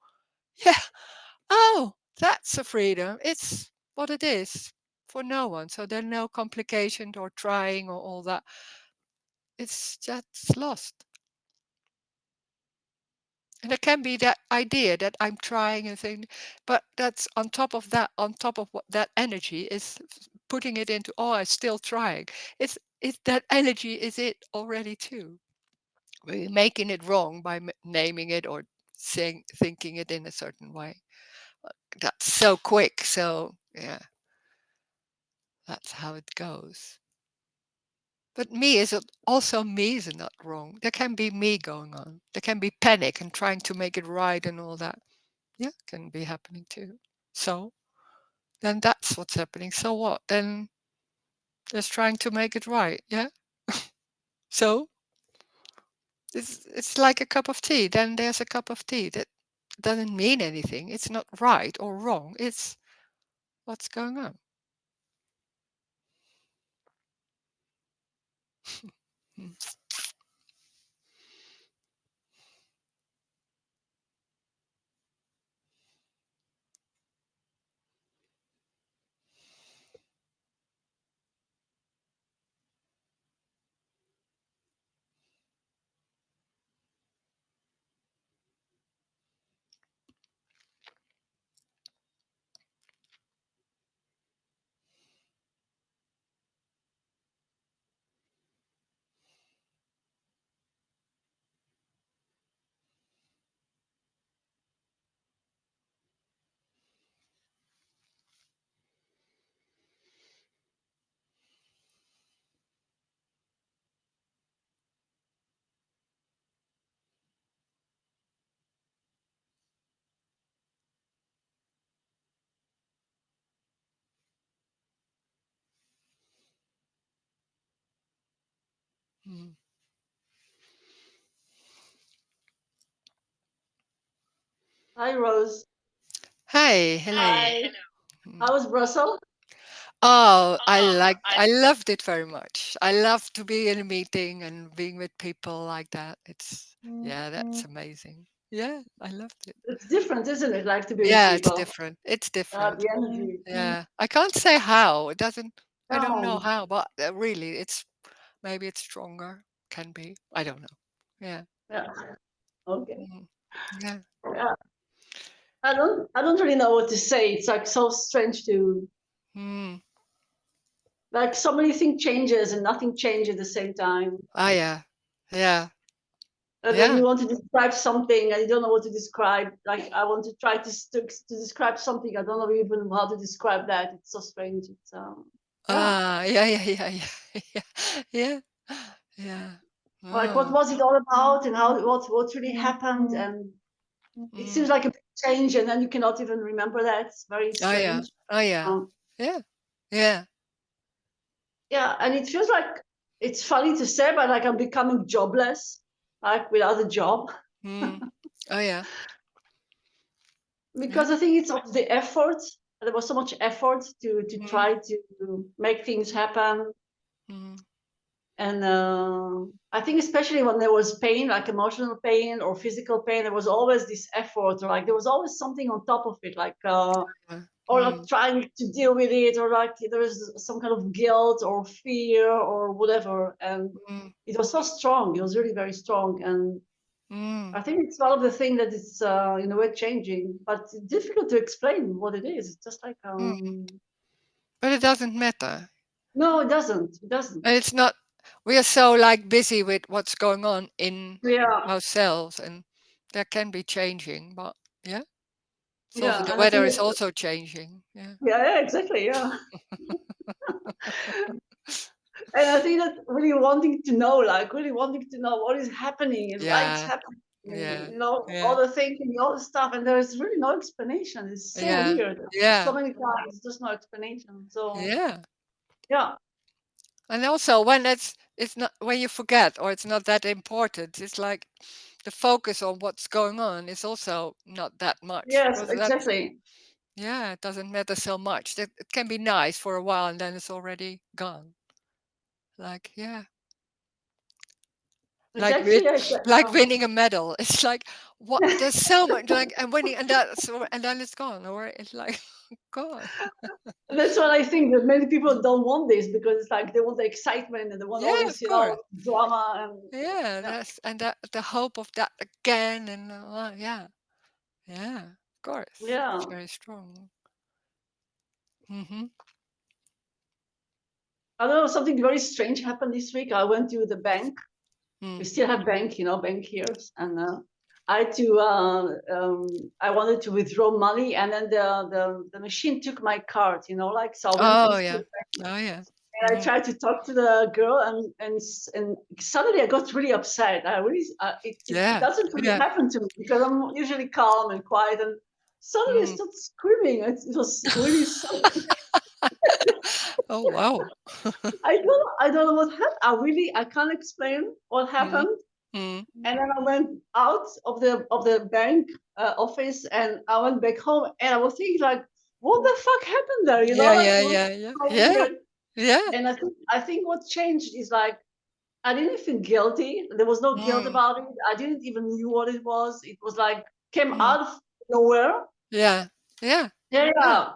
A: yeah. Oh, that's a freedom. It's what it is for no one. So there's no complication or trying or all that. It's just lost. And there can be that idea that I'm trying and thing, but that's on top of that, on top of what that energy is putting it into, oh, I'm still trying. It's that energy is it already too. We're making it wrong by naming it or saying, thinking it in a certain way. That's so quick. So yeah, that's how it goes. But me is also me is not wrong. There can be me going on. There can be panic and trying to make it right and all that. Yeah, can be happening too. So then that's what's happening. So what? Then just trying to make it right. Yeah. So it's like a cup of tea. Then there's a cup of tea that doesn't mean anything. It's not right or wrong. It's what's going on. Mm. Mm.
E: Hi, Rose.
A: Hi, hello.
E: Hi.
A: Mm.
E: How was Brussels?
A: Oh, I loved it very much. I love to be in a meeting and being with people like that. Yeah, that's amazing. Yeah, I loved it.
E: It's different, isn't it? Like to be with
A: Yeah, it's
E: people.
A: different. It's different.
E: The energy.
A: Yeah, I can't say how. It doesn't. I don't know
E: No.
A: how, but really, it's maybe it's stronger. Can be. I don't know. Yeah.
E: Yeah. Okay.
A: Mhm. Yeah.
E: Yeah. I don't really know what to say. It's like so strange to
A: Mm.
E: like so many things changes and nothing changes at the same time.
A: Ah, yeah. Yeah.
E: And then
A: Yeah.
E: you want to describe something and you don't know what to describe. Like I want to try to describe something. I don't know even how to describe that. It's so strange. It's
A: Ah, yeah, yeah, yeah, yeah, yeah, yeah, yeah.
E: like what
A: Oh.
E: was it all about and how what really happened, and it seems
A: Mm.
E: like a big change and then you cannot even remember that. It's very
A: Oh, yeah.
E: strange.
A: Oh, yeah.
E: Um,
A: Yeah. Yeah.
E: yeah, and it feels like it's funny to say, but like I'm becoming jobless, like without a job.
A: Mm. Oh, yeah.
E: Because I think it's of the effort. There was so much effort to
A: Mm.
E: try to make things happen.
A: Mm.
E: And I think especially when there was pain, like emotional pain or physical pain, there was always this effort, or like there was always something on top of it, like or like
A: Mm.
E: trying to deal with it, or like there is some kind of guilt or fear or whatever. And
A: Mm.
E: it was so strong. It was really very strong. And
A: Mm.
E: I think it's one of the things that is in a way changing, but it's difficult to explain what it is. It's just like
A: But it doesn't matter.
E: no, it doesn't. It doesn't.
A: And it's not, we are so like busy with what's going on in
E: Yeah,
A: ourselves, and that can be changing, but yeah. It's also,
E: yeah,
A: the
E: and I
A: weather
E: think
A: is also changing. Yeah.
E: yeah, exactly, yeah. And I think that really wanting to know, like really wanting to know what is happening and why it's
A: Yeah.
E: happening,
A: Yeah.
E: you know, all
A: Yeah.
E: the thinking, all the stuff, and there is really no explanation. It's so
A: Yeah.
E: weird. So
A: Yeah.
E: many times, just no explanation. So
A: Yeah.
E: yeah,
A: And also when it's not, when you forget or it's not that important, it's like the focus on what's going on is also not that much,
E: yes,
A: because that's,
E: exactly.
A: yeah, it doesn't matter so much. That it can be nice for a while and then it's already gone. Like, yeah,
E: It's
A: like with
E: actually
A: like winning a medal. It's like, what, there's so much, like, I'm winning, and that's, and then it's gone, or it's like gone.
E: that's what I think, that many people don't want this because it's like they want the excitement and they want all
A: Yeah,
E: this,
A: of
E: you know,
A: course.
E: drama and
A: Yeah,
E: yeah.
A: that's, and that the hope of that again, and yeah, yeah, of course, it's
E: Yeah.
A: very strong. Mm-hmm.
E: I don't know, something very strange happened this week. I went to the bank. We
A: Mm.
E: still have bank, you know, bank here, and I had to. I wanted to withdraw money, and then the machine took my card, you know, like so. I went to
A: Oh,
E: the
A: yeah.
E: bank,
A: Oh, yeah.
E: and I
A: Mm.
E: tried to talk to the girl, and suddenly I got really upset. I really, it
A: Yeah.
E: doesn't really
A: Yeah.
E: happen to me because I'm usually calm and quiet, and suddenly I
A: Mm.
E: started screaming. It was really so.
A: Oh, wow.
E: I don't know what happened. I can't explain what
A: Mm.
E: happened.
A: Mm.
E: And then I went out of the bank office, and I went back home, and I was thinking like, what the fuck happened there? You know,
A: Yeah,
E: like
A: yeah,
E: it was
A: yeah, yeah,
E: so
A: yeah,
E: weird.
A: yeah.
E: And I think what changed is like I didn't feel guilty. There was no guilt
A: Mm.
E: about it. I didn't even knew what it was. It was like came
A: Mm.
E: out of nowhere.
A: Yeah. Yeah.
E: Yeah,
A: Yeah.
E: yeah.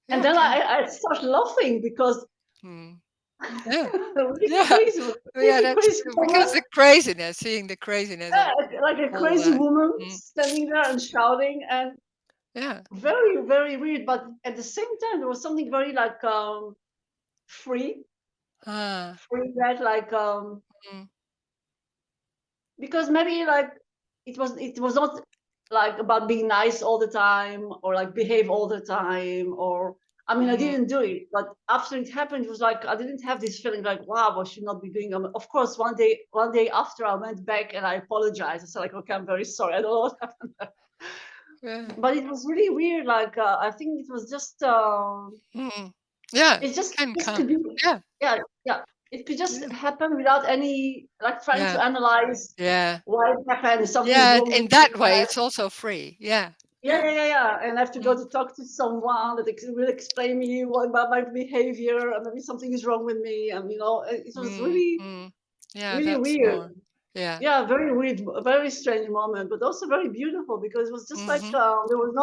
E: And
A: Yeah.
E: then
A: Can.
E: I started laughing because
A: Mm. Yeah.
E: really
A: Yeah.
E: crazy,
A: Yeah.
E: really
A: That's
E: crazy
A: because
E: woman.
A: the craziness, seeing the craziness of
E: Yeah, like a
A: all
E: crazy
A: that.
E: woman
A: Mm.
E: standing there and shouting, and
A: Yeah.
E: very, very weird. But at the same time, there was something very like free,
A: Ah.
E: free that like
A: Mm.
E: because maybe like it was not like about being nice all the time or like behave all the time or I mean I
A: Mm.
E: didn't do it, but after it happened it was like I didn't have this feeling like wow I should not be doing of course one day after I went back and I apologized. I said like okay I'm very sorry I don't know what happened there.
A: Yeah.
E: But it was really weird like I think it was just
A: Mm. Yeah.
E: it
A: Can
E: just could
A: come.
E: be
A: Yeah.
E: yeah yeah it could just
A: Yeah.
E: happen without any like trying
A: Yeah.
E: to analyze
A: Yeah.
E: why it happened something's
A: Yeah.
E: wrong with
A: In that way,
E: me.
A: it's also free. Yeah.
E: Yeah,
A: Yeah.
E: yeah, yeah, yeah. And I have to go
A: Mm.
E: to talk to someone that will explain me what about my behavior, and maybe something is wrong with me. And you know, it was
A: Mm.
E: really,
A: Mm. Yeah.
E: really
A: That's
E: weird.
A: more. Yeah.
E: Yeah, very weird, a very strange moment, but also very beautiful because it was just like
A: Mm-hmm.
E: there was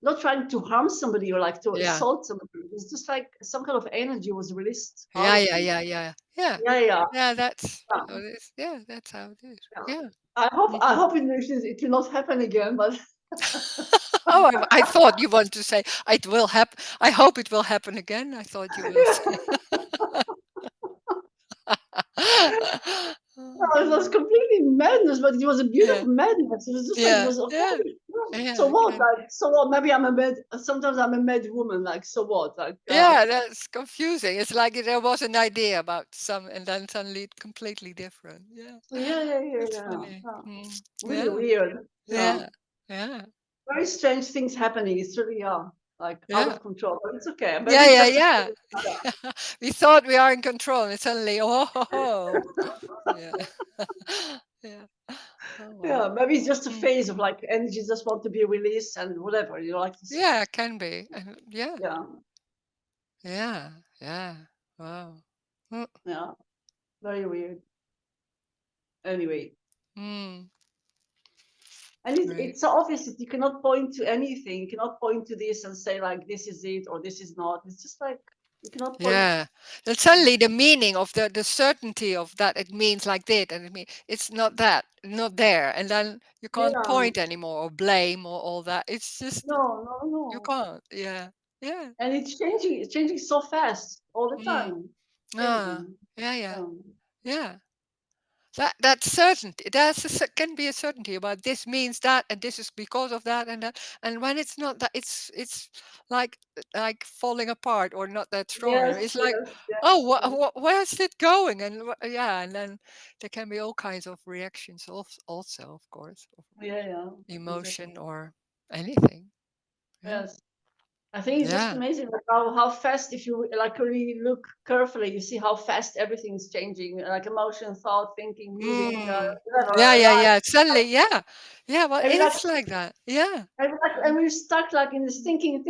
E: not trying to harm somebody or like to
A: Yeah.
E: assault somebody. It was just like some kind of energy was released out
A: Yeah.
E: of
A: Yeah.
E: me.
A: Yeah. Yeah. Yeah.
E: Yeah, yeah,
A: Yeah. That's
E: yeah.
A: how it is. Yeah. That's how it is.
E: Yeah.
A: Yeah.
E: I
A: Mm-hmm.
E: hope it will not happen again, but
A: Oh, I thought you want to say it will happen. I hope it will happen again. I thought you will say.
E: No, it was completely madness, but it was a
A: Yeah,
E: beautiful madness. It was just like it
A: yeah,
E: was okay.
A: yeah,
E: So
A: yeah.
E: what? Like so what? Maybe I'm a mad. Sometimes I'm a mad woman. Like so what? Like
A: Yeah, that's confusing. It's like there was an idea about some, and then suddenly it's completely different. Yeah,
E: yeah.
A: it's funny.
E: Really
A: Yeah,
E: weird. Yeah,
A: yeah, yeah,
E: very strange things happening. It's really like out
A: yeah,
E: of control. But it's okay.
A: yeah,
E: Maybe it's
A: yeah,
E: just a
A: yeah.
E: phase.
A: We thought we are in control, and suddenly, oh, yeah, yeah. Oh well.
E: Yeah, maybe it's just a
A: Mm.
E: phase of like energy just want to be released and whatever. You know, like this.
A: Yeah, it can be. And yeah,
E: Yeah,
A: yeah, yeah. Wow. Mm.
E: yeah. Very weird. Anyway.
A: Mm.
E: And
A: Right.
E: it's so obvious that you cannot point to anything. You cannot point to this and say like this is it or this is not. It's just like you cannot point.
A: Yeah. Then suddenly the meaning of the certainty of that it means like that, and it's not that, not there, and then you can't
E: Yeah.
A: point anymore or blame or all that. It's just you
E: No.
A: can't. Yeah. Yeah.
E: And it's changing. It's changing so fast all the
A: Mm.
E: time.
A: Ah.
E: Everything.
A: Yeah. Yeah.
E: Um,
A: Yeah. That certainty, can be a certainty about this means that, and this is because of that, and that, and when it's not that, it's like falling apart or not that strong
E: yes,
A: anymore. It's like,
E: yes,
A: oh,
E: yes, yes.
A: where's it going? And yeah, and then there can be all kinds of reactions, also, of course, of
E: Yeah. Exactly.
A: emotion or anything. Yeah,
E: Yes. I think it's just
A: yeah,
E: amazing like how fast, if you like really look carefully, you see how fast everything is changing, like emotion, thought, thinking, moving,
A: mm. Yeah,
E: whatever,
A: yeah,
E: life.
A: yeah. Suddenly, yeah, yeah. Well,
E: And
A: it
E: we like,
A: is like that. Yeah,
E: and we're stuck like in this thinking,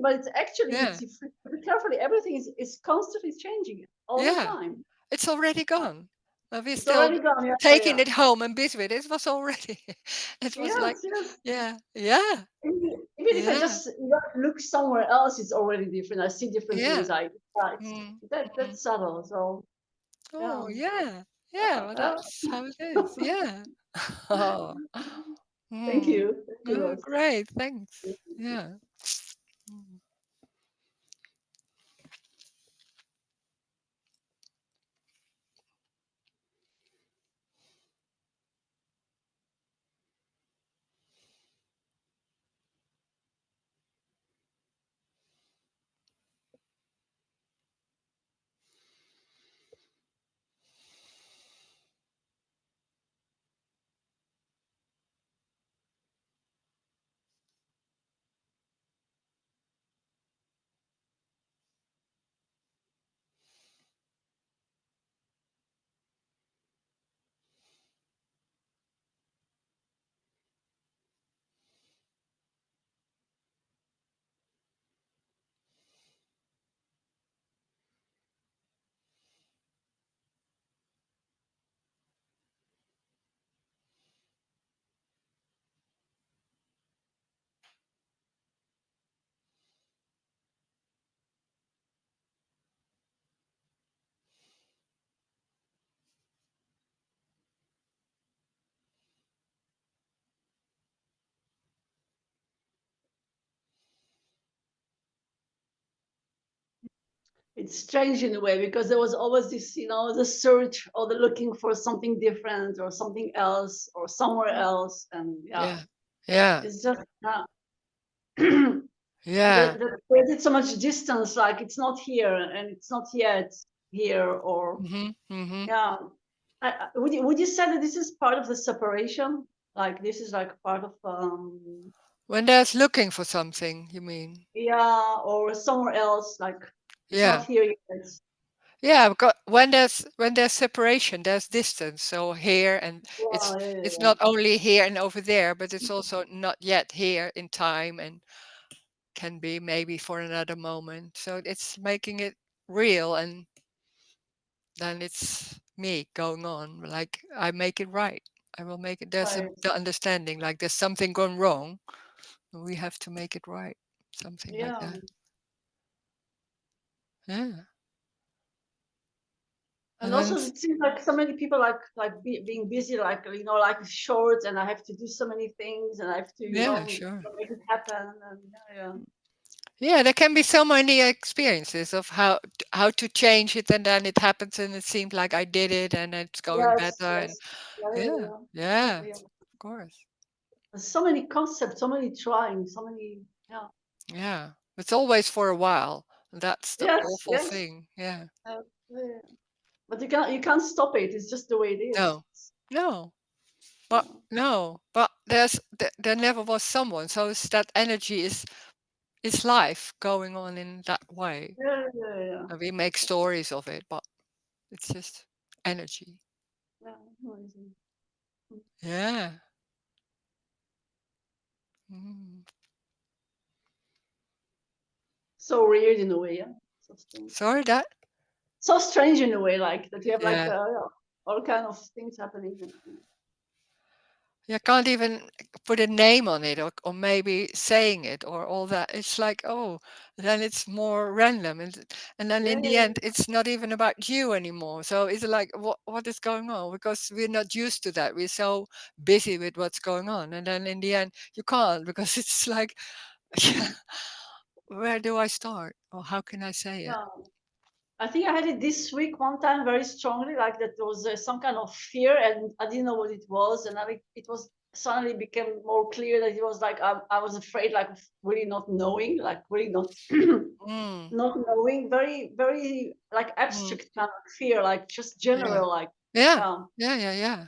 E: but it's actually,
A: yeah,
E: it's if you look carefully, everything is constantly changing all the
A: yeah.
E: time.
A: It's already gone. But we're
E: It's
A: still
E: already gone.
A: taking
E: Yeah.
A: it home and busy with it. It was already, it was like,
E: Yes.
A: yeah, yeah,
E: Even if I
A: yeah,
E: just look somewhere else, it's already different. I see different things.
A: yeah.
E: Like
A: Mm, mm.
E: that's subtle. So yeah.
A: Oh, yeah, yeah. Well,
E: Uh,
A: that's how it is. Yeah. Oh,
E: thank
A: mm.
E: you. Thank you,
A: Oh,
E: Ross.
A: great. Thanks. Yeah. Mm.
E: It's strange in a way because there was always this, the search or the looking for something different or something else or somewhere else, and yeah,
A: Yeah. Yeah.
E: it's just
A: Yeah.
E: that created so much distance. Like it's not here and it's not yet here, or
A: Mm-hmm. Mm-hmm.
E: yeah. Would you say that this is part of the separation? Like this is like part of
A: When there's looking for something, you mean?
E: yeah, or somewhere else? Like it's not
A: Yeah.
E: here yet.
A: Yeah, because when there's separation, there's distance. So here and it's
E: Yeah,
A: it's
E: yeah.
A: not only here and over there, but it's also not yet here in time and can be maybe for another moment. So it's making it real, and then it's me going on. Like I make it right. I will make it. There's
E: Right.
A: the understanding. Like there's something gone wrong. We have to make it right. Something like
E: Yeah.
A: that. Yeah.
E: And
A: And then
E: also, it seems like so many people being busy, like like with shorts, and I have to do so many things, and I have to
A: yeah, sure.
E: make it happen, and yeah.
A: Yeah, there can be so many experiences of how to change it, and then it happens, and it seems like I did it, and it's going
E: Yes,
A: better. And
E: yes,
A: yeah,
E: yeah,
A: yeah,
E: yeah.
A: of course.
E: There's so many concepts, so many trying, so many, yeah.
A: Yeah, it's always for a while. That's the
E: Yes,
A: awful
E: yes.
A: thing. Yeah.
E: Yeah. But you can't stop it. It's just the way it is.
A: No, no,
E: Yeah,
A: but no, but there never was someone. So it's that energy is life going on in that way.
E: yeah, yeah, yeah.
A: And we make stories of it, but it's just energy.
E: Yeah, amazing.
A: Yeah. Mm.
E: So weird in a way, yeah. So strange.
A: Sorry that.
E: So strange in a way, like that you have like
A: Yeah.
E: all kind of things happening.
A: You can't even put a name on it, or maybe saying it, or all that. It's like, oh, then it's more random, and then
E: Yeah,
A: in the end, it's not even about you anymore. So it's like, what is going on? Because we're not used to that. We're so busy with what's going on, and then in the end, you can't, because it's like, where do I start, or how can I say it?
E: yeah. I think I had it this week one time very strongly, like that there was some kind of fear, and I didn't know what it was, and it was suddenly became more clear that it was like I was afraid, like of really not knowing, like really not
A: Mm,
E: not knowing, very very like
A: mm,
E: abstract kind of fear, like just
A: yeah,
E: general, like
A: yeah,
E: yeah.
A: yeah, yeah, yeah,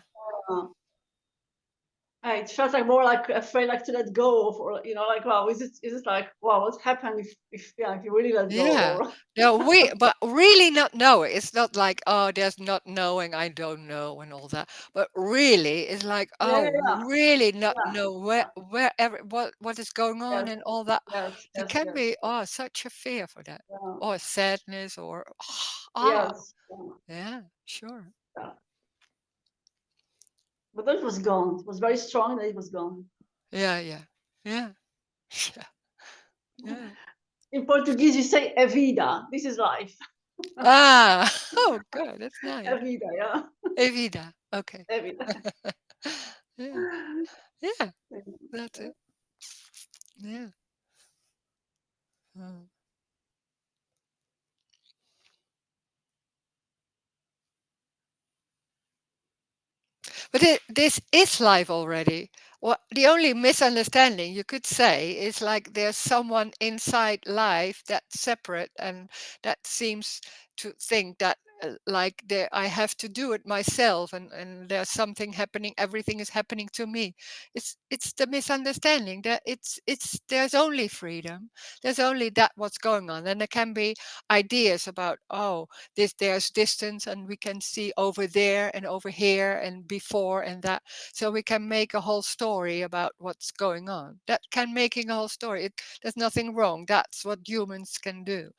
E: uh, it felt like more like afraid, like to let go of, or like wow, is it like wow, what happened if you really let go,
A: yeah.
E: or
A: No, but really not knowing. It's not like, oh, there's not knowing, I don't know, and all that. But really, it's like,
E: yeah,
A: oh,
E: yeah,
A: really not
E: yeah,
A: know
E: yeah.
A: what is going on
E: Yes,
A: and all that.
E: yes,
A: There
E: yes,
A: can
E: yes,
A: be, oh, such a fear for that,
E: yeah,
A: or sadness, or ah,
E: yes,
A: yeah, sure,
E: yeah. But that was gone. It was very strong that it was gone.
A: yeah, yeah, yeah, yeah, yeah.
E: In Portuguese, you say "a vida." This is life.
A: Ah, oh, good, that's
E: A
A: nice.
E: vida, yeah.
A: Evita, okay.
E: A vida.
A: Yeah, yeah, that's it. Yeah. Mm. But this is life already. What the only misunderstanding you could say is like there's someone inside life that's separate, and that seems to think that like there I have to do it myself, and there's something happening. Everything is happening to me. It's the misunderstanding that it's there's only freedom. There's only that what's going on, and there can be ideas about, oh, there's distance, and we can see over there and over here and before and that, so we can make a whole story about what's going on. That can making a whole story, there's nothing wrong. That's what humans can do,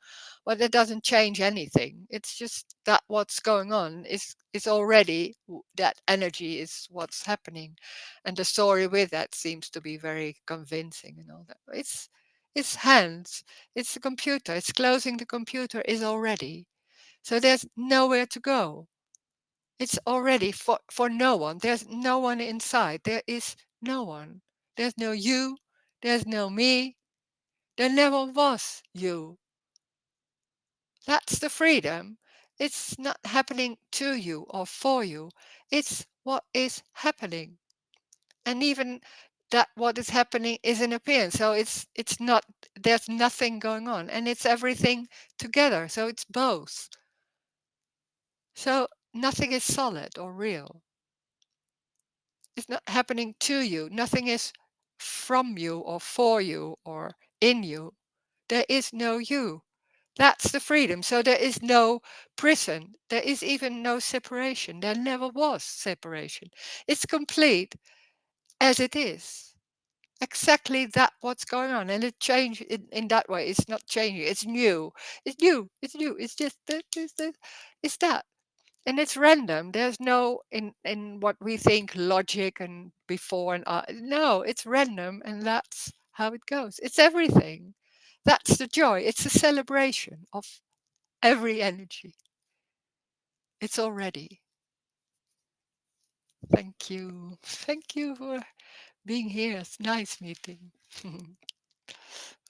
A: but it doesn't change anything. It's just that what's going on is already that energy is what's happening, and the story with that seems to be very convincing and all that. It's hands, it's the computer, it's closing the computer is already. So there's nowhere to go. It's already for no one. There's no one inside. There is no one. There's no you. There's no me. There never was you. That's the freedom. It's not happening to you or for you. It's what is happening. And even that what is happening is an appearance. So it's not, there's nothing going on. And it's everything together. So it's both. So nothing is solid or real. It's not happening to you. Nothing is from you or for you or in you. There is no you. That's the freedom. So there is no prison. There is even no separation. There never was separation. It's complete as it is. Exactly that what's going on. And it changed in that way. It's not changing. It's new. It's new. It's new. It's just that. It's that. And it's random. There's no in what we think logic and before and no, it's random, and that's how it goes. It's everything. That's the joy. It's a celebration of every energy. It's already. Thank you. Thank you for being here. It's nice meeting.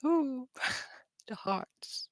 A: Ooh, the hearts.